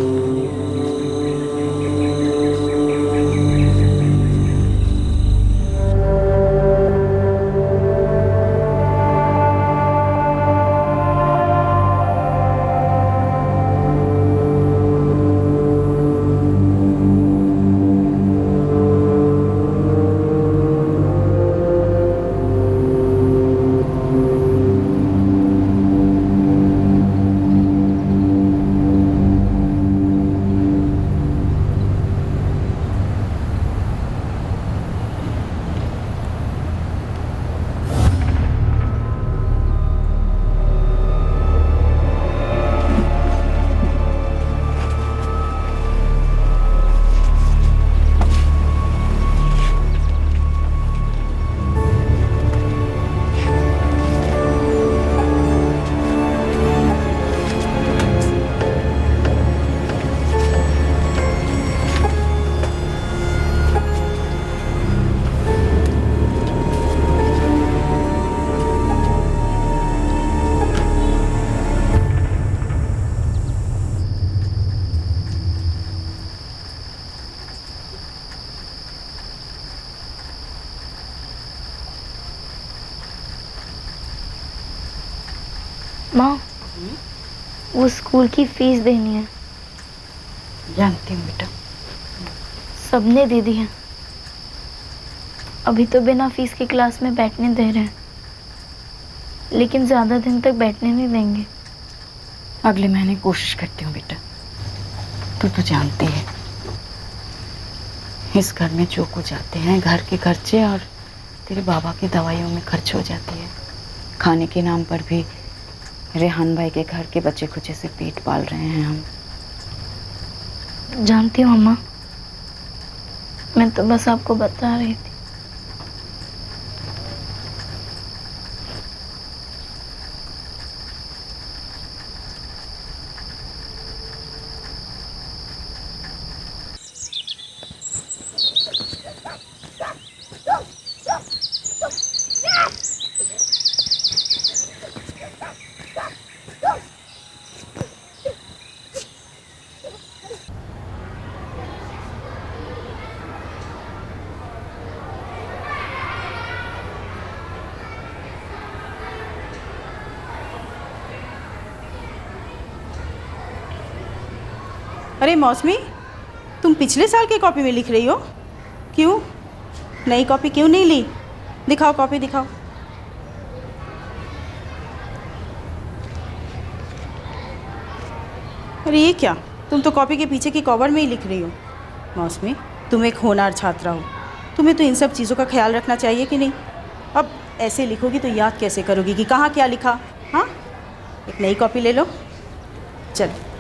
माँ, वो स्कूल की फीस देनी है। जानती हूँ बेटा। सबने दे दी है। अभी तो बिना फीस की क्लास में बैठने दे रहे हैं, लेकिन ज़्यादा दिन तक बैठने नहीं देंगे। अगले महीने कोशिश करती हूँ बेटा। तू तो जानती है इस घर में जो कुछ आते हैं, घर के खर्चे और तेरे बाबा की दवाइयों में खर्च हो जाती है। खाने के नाम पर भी रेहान भाई के घर के बच्चे खुचे से पेट पाल रहे हैं हम। जानती हूँ अम्मा, मैं तो बस आपको बता रही थी। अरे मौसमी, तुम पिछले साल की कॉपी में लिख रही हो? क्यों? नई कॉपी क्यों नहीं ली? दिखाओ कॉपी दिखाओ। अरे ये क्या, तुम तो कॉपी के पीछे की कवर में ही लिख रही हो। मौसमी, तुम एक होनहार छात्रा हो, तुम्हें तो इन सब चीज़ों का ख्याल रखना चाहिए कि नहीं? अब ऐसे लिखोगी तो याद कैसे करोगी कि कहाँ क्या लिखा? हाँ, एक नई कॉपी ले लो। चलो।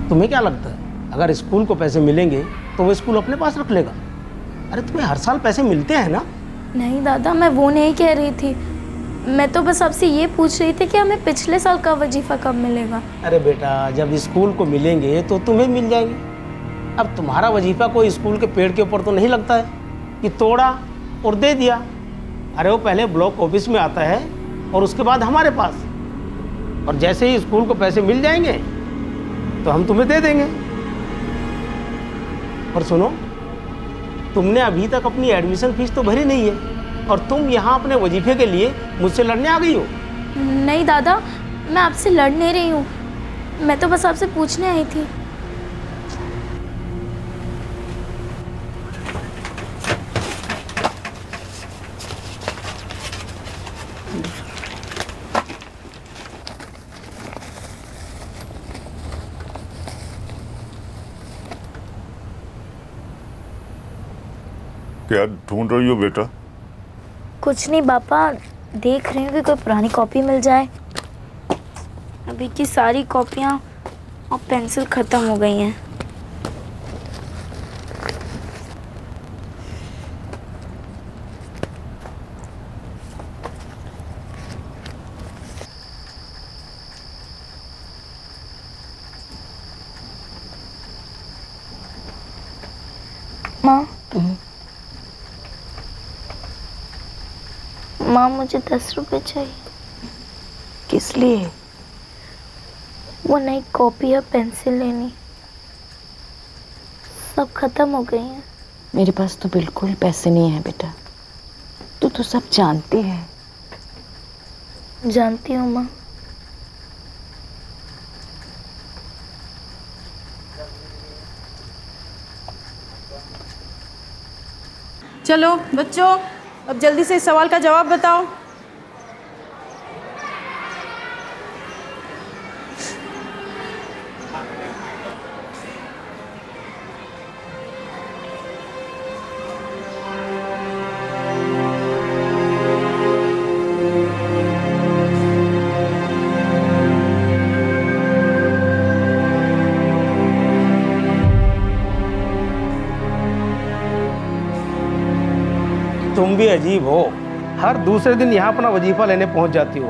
तुम्हें क्या लगता है अगर स्कूल को पैसे मिलेंगे तो वो स्कूल अपने पास रख लेगा? अरे तुम्हें हर साल पैसे मिलते हैं ना। नहीं दादा, मैं वो नहीं कह रही थी। मैं तो बस आपसे ये पूछ रही थी कि हमें पिछले साल का वजीफा कब मिलेगा। अरे बेटा, जब स्कूल को मिलेंगे तो तुम्हें मिल जाएंगे। अब तुम्हारा वजीफा कोई स्कूल के पेड़ के ऊपर तो नहीं लगता है कि तोड़ा और दे दिया। अरे वो पहले ब्लॉक ऑफिस में आता है और उसके बाद हमारे पास, और जैसे ही स्कूल को पैसे मिल जाएंगे तो हम तुम्हें दे देंगे। और सुनो, तुमने अभी तक अपनी एडमिशन फीस तो भरी नहीं है और तुम यहाँ अपने वजीफे के लिए मुझसे लड़ने आ गई हो। नहीं दादा, मैं आपसे लड़ नहीं रही हूँ, मैं तो बस आपसे पूछने आई थी। क्या ढूंढ रही हो बेटा? कुछ नहीं पापा, देख रही हूँ कि कोई पुरानी कॉपी मिल जाए। अभी की सारी कॉपियाँ और पेंसिल ख़त्म हो गई हैं। माँ, मुझे 10 रुपए चाहिए। किस लिए? वो नई कॉपी या पेंसिल लेनी, सब खत्म हो गई हैं। मेरे पास तो बिल्कुल पैसे नहीं है बेटा, तू तो सब जानती है। जानती हूँ माँ। चलो बच्चों, अब जल्दी से इस सवाल का जवाब बताओ। तुम भी अजीब हो, हर दूसरे दिन यहाँ अपना वजीफा लेने पहुँच जाती हो।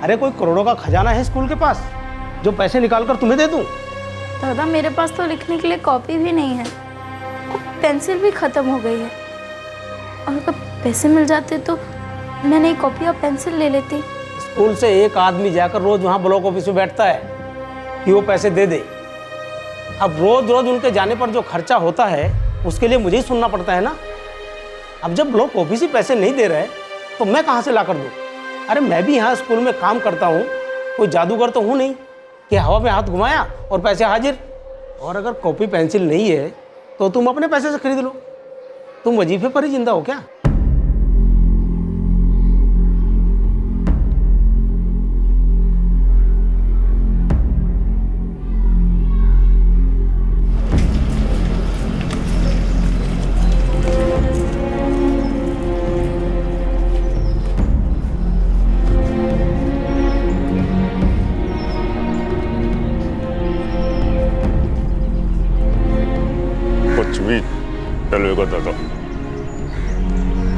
अरे कोई करोड़ों का खजाना है स्कूल के पास जो पैसे निकाल कर तुम्हें दे दूँ? दादा, मेरे पास तो लिखने के लिए कॉपी भी नहीं है और पेंसिल भी ख़त्म हो गई है। और अगर पैसे मिल जाते तो मैं नई कॉपी और पेंसिल ले लेती। स्कूल से एक आदमी जाकर रोज वहाँ ब्लॉक ऑफिस में बैठता है कि वो पैसे दे दे। अब रोज रोज उनके जाने पर जो खर्चा होता है उसके लिए मुझे ही सुनना पड़ता है ना। अब जब ब्लॉक ऑफिस ही पैसे नहीं दे रहे तो मैं कहाँ से ला कर दूँ? अरे मैं भी यहाँ स्कूल में काम करता हूँ, कोई जादूगर तो हूँ नहीं कि हवा में हाथ घुमाया और पैसे हाजिर। और अगर कॉपी पेंसिल नहीं है तो तुम अपने पैसे से खरीद लो। तुम वजीफे पर ही जिंदा हो क्या? चलेगा दादा,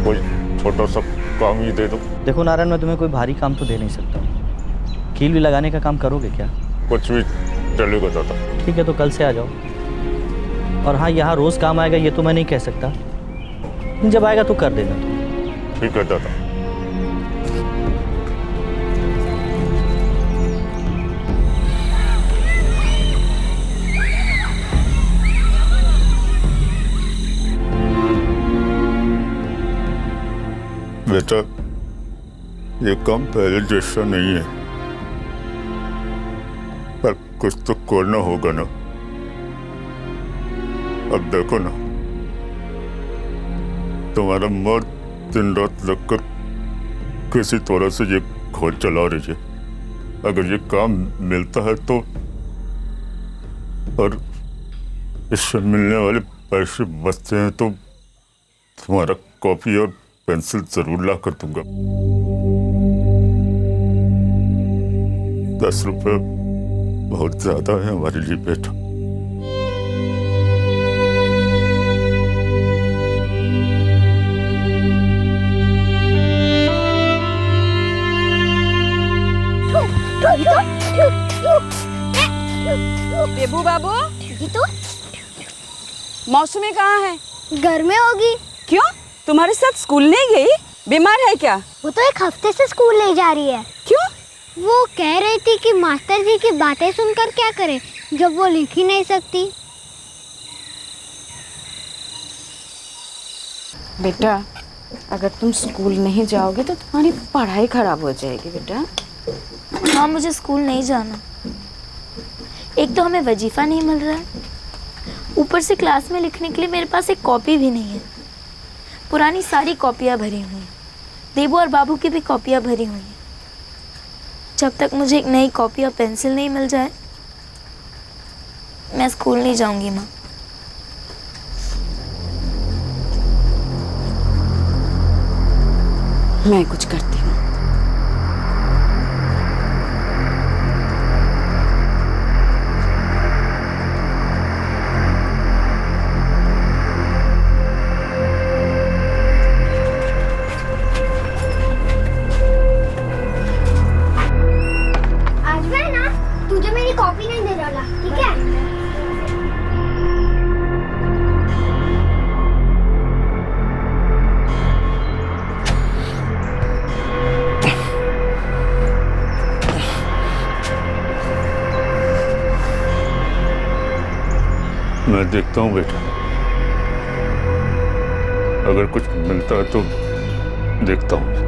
कोई छोटा सा काम ही दे दो। देखो नारायण, मैं तुम्हें कोई भारी काम तो दे नहीं सकता। कील भी लगाने का काम करोगे क्या? कुछ भी चलेगा दादा। ठीक है, तो कल से आ जाओ। और हाँ, यहाँ रोज काम आएगा ये तो मैं नहीं कह सकता, जब आएगा तो कर देना तुम। ठीक है दादा। बेटा, ये काम पहले जैसा नहीं है, पर कुछ तो करना होगा ना। अब देखो ना, तुम्हारा मर्द दिन रात लगकर किसी तरह से ये घर चला रही है। अगर ये काम मिलता है तो, और इससे मिलने वाले पैसे बचते हैं तो तुम्हारा कॉपी और पेंसिल जरूर ला कर दूंगा। 10 रुपए बहुत ज्यादा है हमारे लिए बेटा। बेबू बाबू, गीतू, मौसमी कहाँ है? घर में होगी। क्यों, तुम्हारे साथ स्कूल नहीं गई? बीमार है क्या? वो तो 1 हफ्ते से स्कूल नहीं जा रही है। क्यों? वो कह रही थी कि मास्टर जी की बातें सुनकर क्या करे जब वो लिख ही नहीं सकती। बेटा, अगर तुम स्कूल नहीं जाओगे तो तुम्हारी पढ़ाई खराब हो जाएगी बेटा। हाँ, मुझे स्कूल नहीं जाना। एक तो हमें वजीफ़ा नहीं मिल रहा है, ऊपर से क्लास में लिखने के लिए मेरे पास एक कॉपी भी नहीं है। पुरानी सारी कॉपियाँ भरी हुई हैं, देबू और बाबू की भी कॉपियाँ भरी हुई हैं। जब तक मुझे एक नई कॉपी और पेंसिल नहीं मिल जाए, मैं स्कूल नहीं जाऊंगी माँ। मैं कुछ करती हूँ। आज मैं ना तुझे मेरी कॉपी नहीं दे डाला, ठीक है? मैं देखता हूँ बेटा, अगर कुछ मिलता है तो देखता हूँ।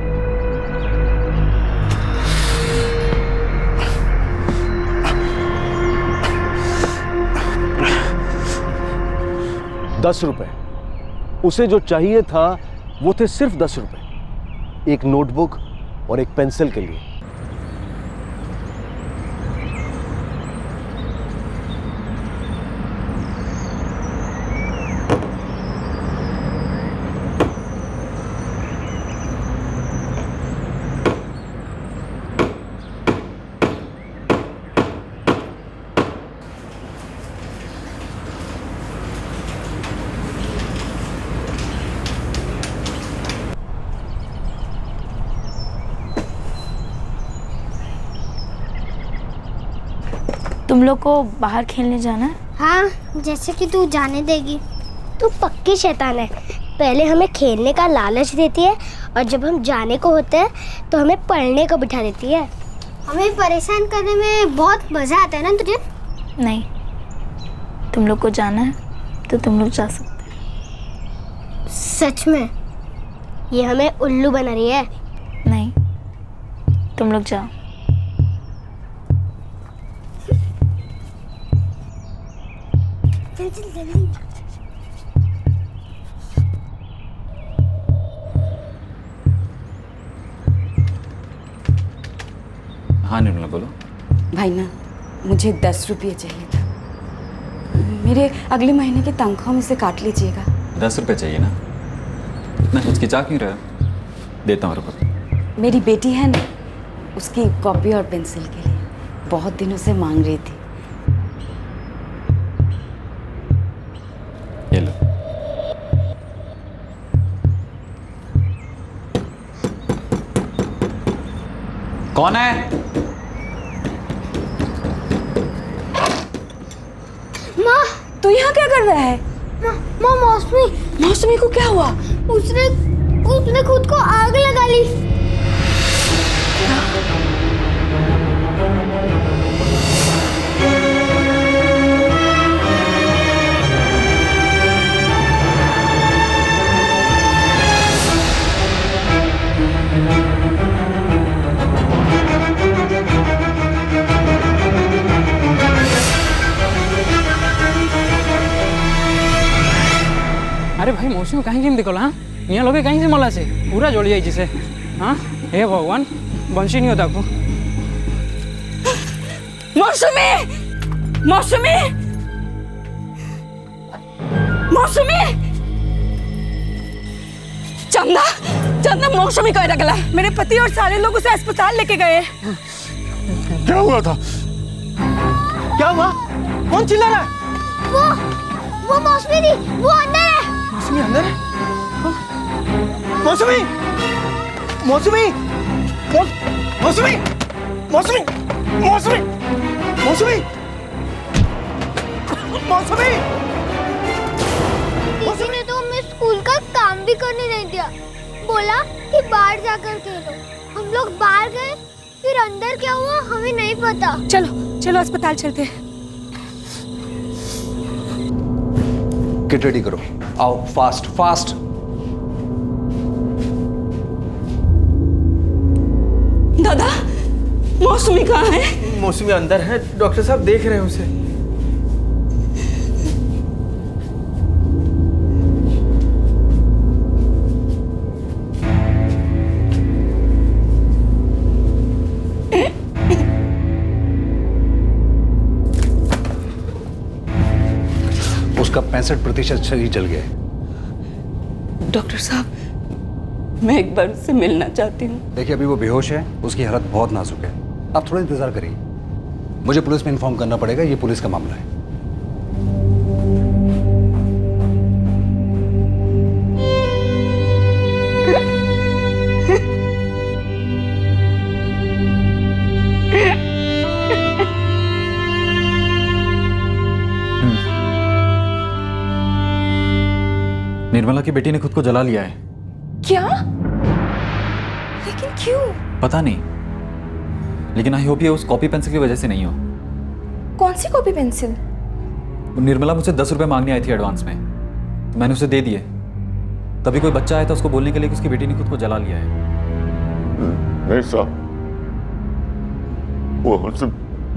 ₹10। उसे जो चाहिए था वो थे सिर्फ ₹10, एक नोटबुक और एक पेंसिल के लिए। तुम लोग को बाहर खेलने जाना है? हाँ, जैसे कि तू जाने देगी। तू पक्की शैतान है, पहले हमें खेलने का लालच देती है और जब हम जाने को होते हैं तो हमें पढ़ने को बिठा देती है। हमें परेशान करने में बहुत मज़ा आता है ना तुझे? नहीं, तुम लोग को जाना है तो तुम लोग जा सकते हो। सच में? ये हमें उल्लू बना रही है। नहीं, तुम लोग जाओ। चल चल जल्दी। हाँ निर्मला बोलो। भाई ना, मुझे 10 रुपये चाहिए था। मेरे अगले महीने की तनख्वाह में से काट लीजिएगा। 10 रुपये चाहिए ना? इतना हिचकिचा क्यों रहा? देता हूँ रुको। मेरी बेटी है ना, उसकी कॉपी और पेंसिल के लिए बहुत दिनों से मांग रही थी। ये लो। कौन है? माँ, तू यहाँ क्या कर रहा है? माँ, मौसमी। मौसमी को क्या हुआ? उसने खुद को आग लगा ली। तुम कहीं जिम दिखला हाँ यहाँ लोग कहीं से मला से पूरा जोड़ जाए जिसे हाँ हे भगवान बंशी नहीं होता को मौसमी मौसमी मौसमी चंदा चंदा मौसमी कह रखला मेरे पति और सारे लोग उसे अस्पताल लेके गए। क्या हुआ था? क्या हुआ? कौन चिल्ला रहा है? वो मौसमी थी, वो अंदर है। मौसमी अंदर है? मौसमी मौसमी मौसमी मौसमी मौसमी मौसमी मौसमी किसी ने तो हमें स्कूल का काम भी करने नहीं दिया, बोला कि बाहर जाकर खेलो। हम लोग बाहर गए, फिर अंदर क्या हुआ हमें नहीं पता। चलो चलो अस्पताल चलते हैं। किट रेडी करो, आओ फास्ट फास्ट। दादा मौसमी कहाँ है? मौसमी अंदर है, डॉक्टर साहब देख रहे हैं उसे। उसका 65% शरीर जल गया है। डॉक्टर साहब मैं एक बार उससे मिलना चाहती हूँ। देखिए अभी वो बेहोश है, उसकी हालत बहुत नाजुक है, आप थोड़ा इंतजार करिए। मुझे पुलिस में इन्फॉर्म करना पड़ेगा, ये पुलिस का मामला है। निर्मला की बेटी ने खुद को जला लिया है। क्या? लेकिन क्यों? पता नहीं, लेकिन आई होप ये उस कॉपी पेंसिल की वजह से नहीं हो। कौन सी कॉपी पेंसिल? निर्मला मुझसे 10 रुपए मांगने आई थी एडवांस में, तो मैंने उसे दे दिए। तभी कोई बच्चा आया था उसको बोलने के लिए कि उसकी बेटी ने खुद को जला लिया है। नहीं साहब, वो हमसे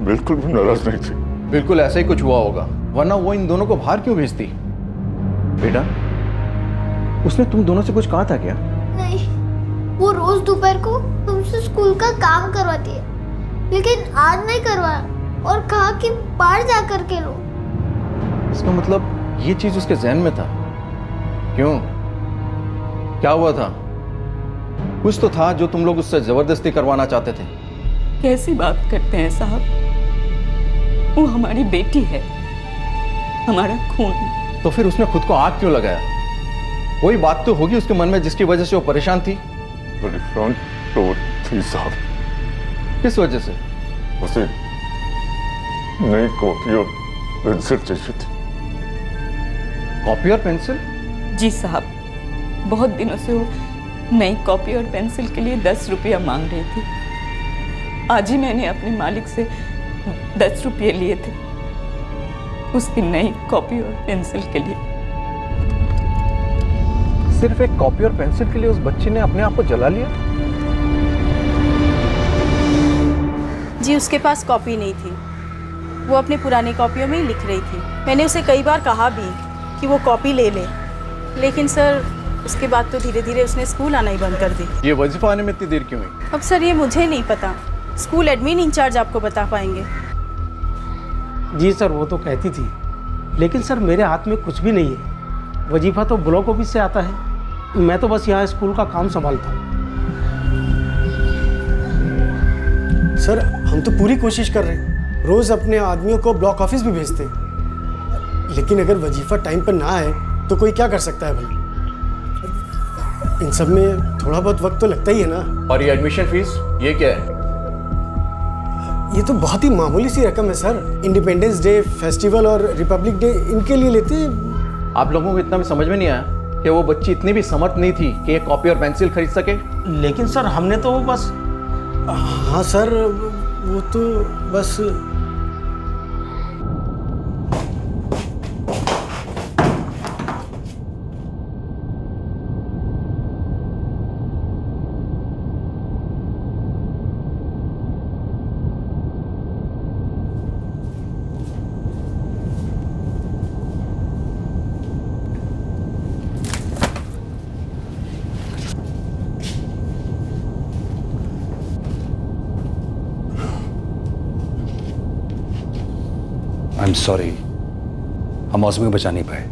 बिल्कुल भी नाराज नहीं थी। बिल्कुल ऐसा ही कुछ हुआ होगा, वरना वो इन दोनों को बाहर क्यों भेजती? बेटा, उसने तुम दोनों से कुछ कहा था क्या? नहीं, वो रोज दोपहर को हमसे स्कूल का काम करवाती है, लेकिन आज नहीं करवाया और कहा कि बाहर जाकर के लो। इसका मतलब ये चीज उसके जहन में था। क्यों? क्या हुआ था? कुछ तो था जो तुम लोग उससे जबरदस्ती करवाना चाहते थे। कैसी बात करते हैं साहब, वो हमारी बेटी है, हमारा खून। तो फिर उसने खुद को आग क्यों लगाया? कोई बात तो होगी उसके मन में जिसकी वजह से वो परेशान थी। परेशान तो थी साहब। किस वजह से? उसे नई कॉपी और पेंसिल चाहिए थी। कॉपी और पेंसिल? जी साहब, बहुत दिनों से वो नई कॉपी और पेंसिल के लिए 10 रुपया मांग रही थी। आज ही मैंने अपने मालिक से 10 रुपये लिए थे उसकी नई कॉपी और पेंसिल के लिए। सिर्फ एक कॉपी और पेंसिल के लिए उस बच्ची ने अपने आप को जला लिया? जी उसके पास कॉपी नहीं थी, वो अपनी पुरानी कॉपियों में ही लिख रही थी। मैंने उसे कई बार कहा भी कि वो कॉपी ले ले, लेकिन सर उसके बाद तो धीरे धीरे उसने स्कूल आना ही बंद कर दी। ये वजीफा आने में इतनी देर क्यों हुई? अब सर ये मुझे नहीं पता, स्कूल एडमिन इंचार्ज आपको बता पाएंगे। जी सर, वो तो कहती थी, लेकिन सर मेरे हाथ में कुछ भी नहीं है। वजीफा तो ब्लॉक ऑफिस से आता है, मैं तो बस यहाँ स्कूल का काम संभालता हूँ। सर हम तो पूरी कोशिश कर रहे हैं, रोज अपने आदमियों को ब्लॉक ऑफिस भी भेजते हैं, लेकिन अगर वजीफा टाइम पर ना आए तो कोई क्या कर सकता है भला? इन सब में थोड़ा बहुत वक्त तो लगता ही है ना। और ये एडमिशन फीस, ये क्या है? ये तो बहुत ही मामूली सी रकम है सर। इंडिपेंडेंस डे, फेस्टिवल और रिपब्लिक डे इनके लिए लेते हैं। आप लोगों को इतना भी समझ में नहीं आया कि वो बच्ची इतनी भी समर्थ नहीं थी कि एक कॉपी और पेंसिल खरीद सके? लेकिन सर हमने तो बस। हाँ सर, वो तो बस। सॉरी, हम मौसमी को बचा नहीं पाए।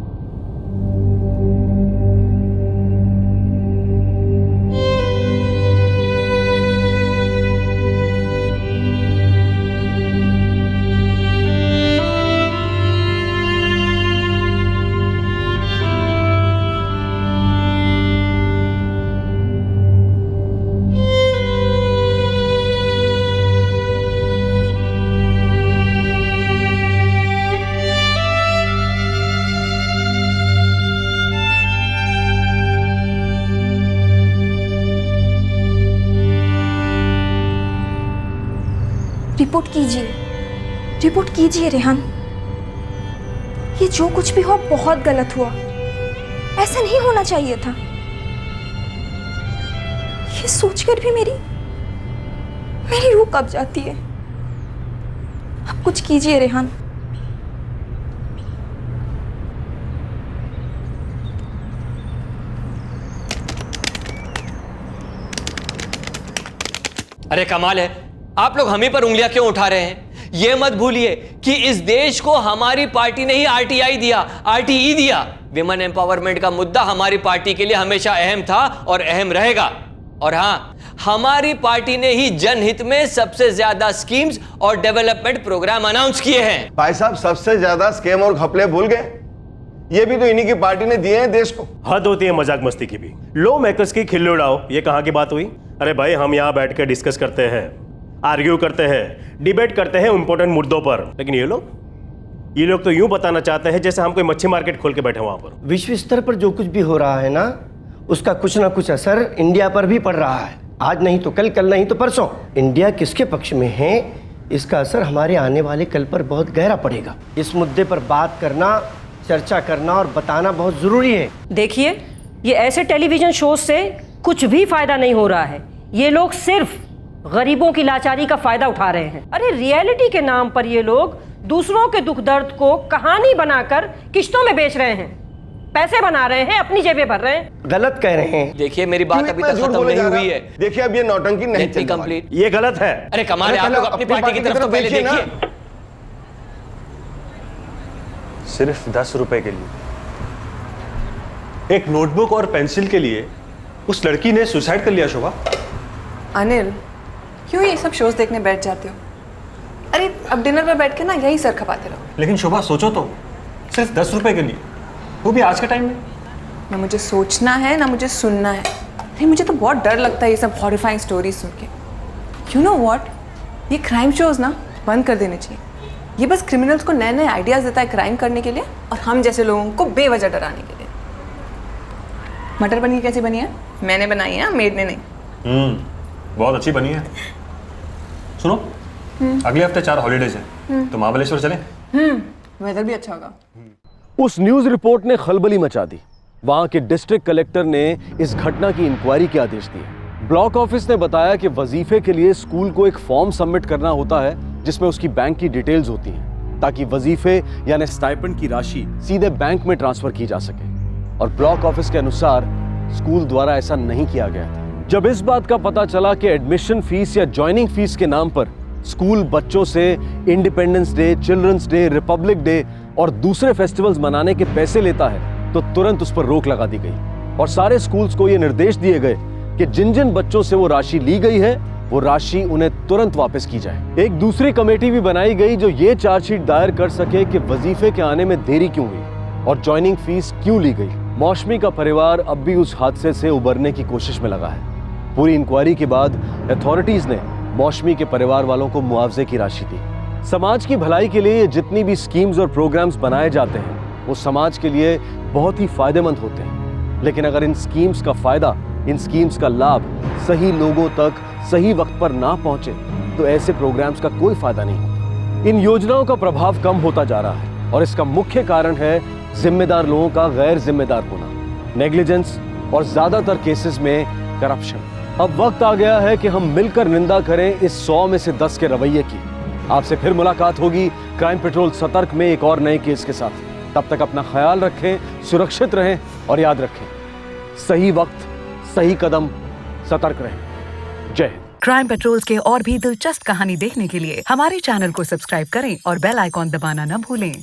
रिपोर्ट कीजिए रेहान। ये जो कुछ भी हुआ बहुत गलत हुआ, ऐसा नहीं होना चाहिए था। ये सोचकर भी मेरी रूह कब जाती है। अब कुछ कीजिए रेहान। अरे कमाल है, आप लोग हम ही पर उंगलियां क्यों उठा रहे हैं? ये मत भूलिए कि इस देश को हमारी पार्टी ने ही आरटीआई दिया, आरटीई दिया। विमेन एम्पावरमेंट का मुद्दा हमारी पार्टी के लिए हमेशा अहम था और अहम रहेगा। और हाँ, हमारी पार्टी ने ही जनहित में सबसे ज्यादा स्कीम्स और डेवलपमेंट प्रोग्राम अनाउंस किए हैं। भाई साहब, सबसे ज्यादा स्कैम और घपले भूल गए? ये भी तो इन्हीं की पार्टी ने दिए हैं देश को। हद होती है मजाक मस्ती की भी। लॉ मेकर्स की खिल्ली उड़ाओ, ये कहाँ की बात हुई? अरे भाई, हम यहाँ बैठ के डिस्कस करते हैं, आर्ग्यू करते हैं, डिबेट करते हैं इंपॉर्टेंट मुद्दों पर। लेकिन ये लोग तो यूं बताना चाहते हैं जैसे हम कोई मच्छी मार्केट खोल के बैठे वहां पर। विश्व स्तर पर जो कुछ भी हो रहा है ना, उसका कुछ ना कुछ असर इंडिया पर भी पड़ रहा है। आज नहीं तो कल, कल नहीं तो परसों। इंडिया किसके पक्ष में है, इसका असर हमारे आने वाले कल पर बहुत गहरा पड़ेगा। इस मुद्दे पर बात करना, चर्चा करना और बताना बहुत जरूरी है। देखिए, ये ऐसे टेलीविजन शो से कुछ भी फायदा नहीं हो रहा है। ये लोग सिर्फ गरीबों की लाचारी का फायदा उठा रहे हैं। अरे रियलिटी के नाम पर ये लोग दूसरों के दुख दर्द को कहानी बनाकर किश्तों में बेच रहे हैं, पैसे बना रहे हैं, अपनी जेबें भर रहे हैं। गलत कह रहे हैं। देखिए, मेरी बात अभी तक खत्म नहीं हुई है। देखिए, अब ये नौटंकी नहीं चल कंप्लीट। ये गलत है। अरे कमाल है, आप लोग अपनी पार्टी की तरफ तो पहले देखिए। सिर्फ 10 रुपए के लिए, एक नोटबुक और पेंसिल के लिए उस लड़की ने सुसाइड कर लिया। शोभा, अनिल, क्यों ये सब शोज देखने बैठ जाते हो? अरे अब डिनर पे बैठ के ना यही सर खपाते रहो। लेकिन शोभा, सोचो तो, सिर्फ 10 रुपए के लिए, वो भी आज के टाइम में। ना मुझे सोचना है ना मुझे सुनना है। नहीं, मुझे तो बहुत डर लगता है ये सब हॉरिफाइंग स्टोरीज सुन के। यू नो व्हाट, ये क्राइम शोज ना बंद कर देने चाहिए। ये बस क्रिमिनल्स को नए नए आइडियाज देता है क्राइम करने के लिए, और हम जैसे लोगों को बेवजह डराने के लिए। मटर पनीर कैसी बनी है? मैंने बनाई है, मेड ने नहीं। बहुत अच्छी बनी है। सुनो, अगले हफ्ते 4 हॉलीडेज हैं, तो महाबलेश्वर चलें? वेदर भी अच्छा होगा। उस न्यूज रिपोर्ट ने खलबली मचा दी। वहां के डिस्ट्रिक्ट कलेक्टर ने इस घटना की इंक्वायरी के आदेश दिए। ब्लॉक ऑफिस ने बताया कि वजीफे के लिए स्कूल को एक फॉर्म सबमिट करना होता है जिसमें उसकी बैंक की डिटेल्स होती हैं, ताकि वजीफे यानी स्टाइपेंड की राशि सीधे बैंक में ट्रांसफर की जा सके। और ब्लॉक ऑफिस के अनुसार स्कूल द्वारा ऐसा नहीं किया गया था। जब इस बात का पता चला कि एडमिशन फीस या ज्वाइनिंग फीस के नाम पर स्कूल बच्चों से independence day, children's day, republic day और दूसरे फेस्टिवल्स मनाने के पैसे लेता है, तो तुरंत उस पर रोक लगा दी गई और सारे स्कूल्स को यह निर्देश दिए गए कि जिन जिन बच्चों से वो राशि ली गई है, वो राशि उन्हें तुरंत वापस की जाए। एक दूसरी कमेटी भी बनाई गई जो ये चार्जशीट दायर कर सके कि वजीफे के आने में देरी क्यों हुई और ज्वाइनिंग फीस क्यों ली गई। मौसमी का परिवार अब भी उस हादसे से उबरने की कोशिश में लगा है। पूरी इंक्वायरी के बाद अथॉरिटीज ने मौसमी के परिवार वालों को मुआवजे की राशि दी। समाज की भलाई के लिए जितनी भी स्कीम्स और प्रोग्राम्स बनाए जाते हैं, वो समाज के लिए बहुत ही फायदेमंद होते हैं। लेकिन अगर इन स्कीम्स का फायदा, इन स्कीम्स का लाभ सही लोगों तक सही वक्त पर ना पहुंचे, तो ऐसे प्रोग्राम्स का कोई फायदा नहीं होता। इन योजनाओं का प्रभाव कम होता जा रहा है और इसका मुख्य कारण है जिम्मेदार लोगों का गैर जिम्मेदार होना, नेग्लिजेंस और ज्यादातर केसेस में करप्शन। अब वक्त आ गया है कि हम मिलकर निंदा करें इस 100 में से 10 के रवैये की। आपसे फिर मुलाकात होगी क्राइम पेट्रोल सतर्क में एक और नए केस के साथ। तब तक अपना ख्याल रखें, सुरक्षित रहें और याद रखें, सही वक्त, सही कदम, सतर्क रहें। जय हिंद। क्राइम पेट्रोल्स के और भी दिलचस्प कहानी देखने के लिए हमारे चैनल को सब्सक्राइब करें और बेल आइकॉन दबाना न भूलें।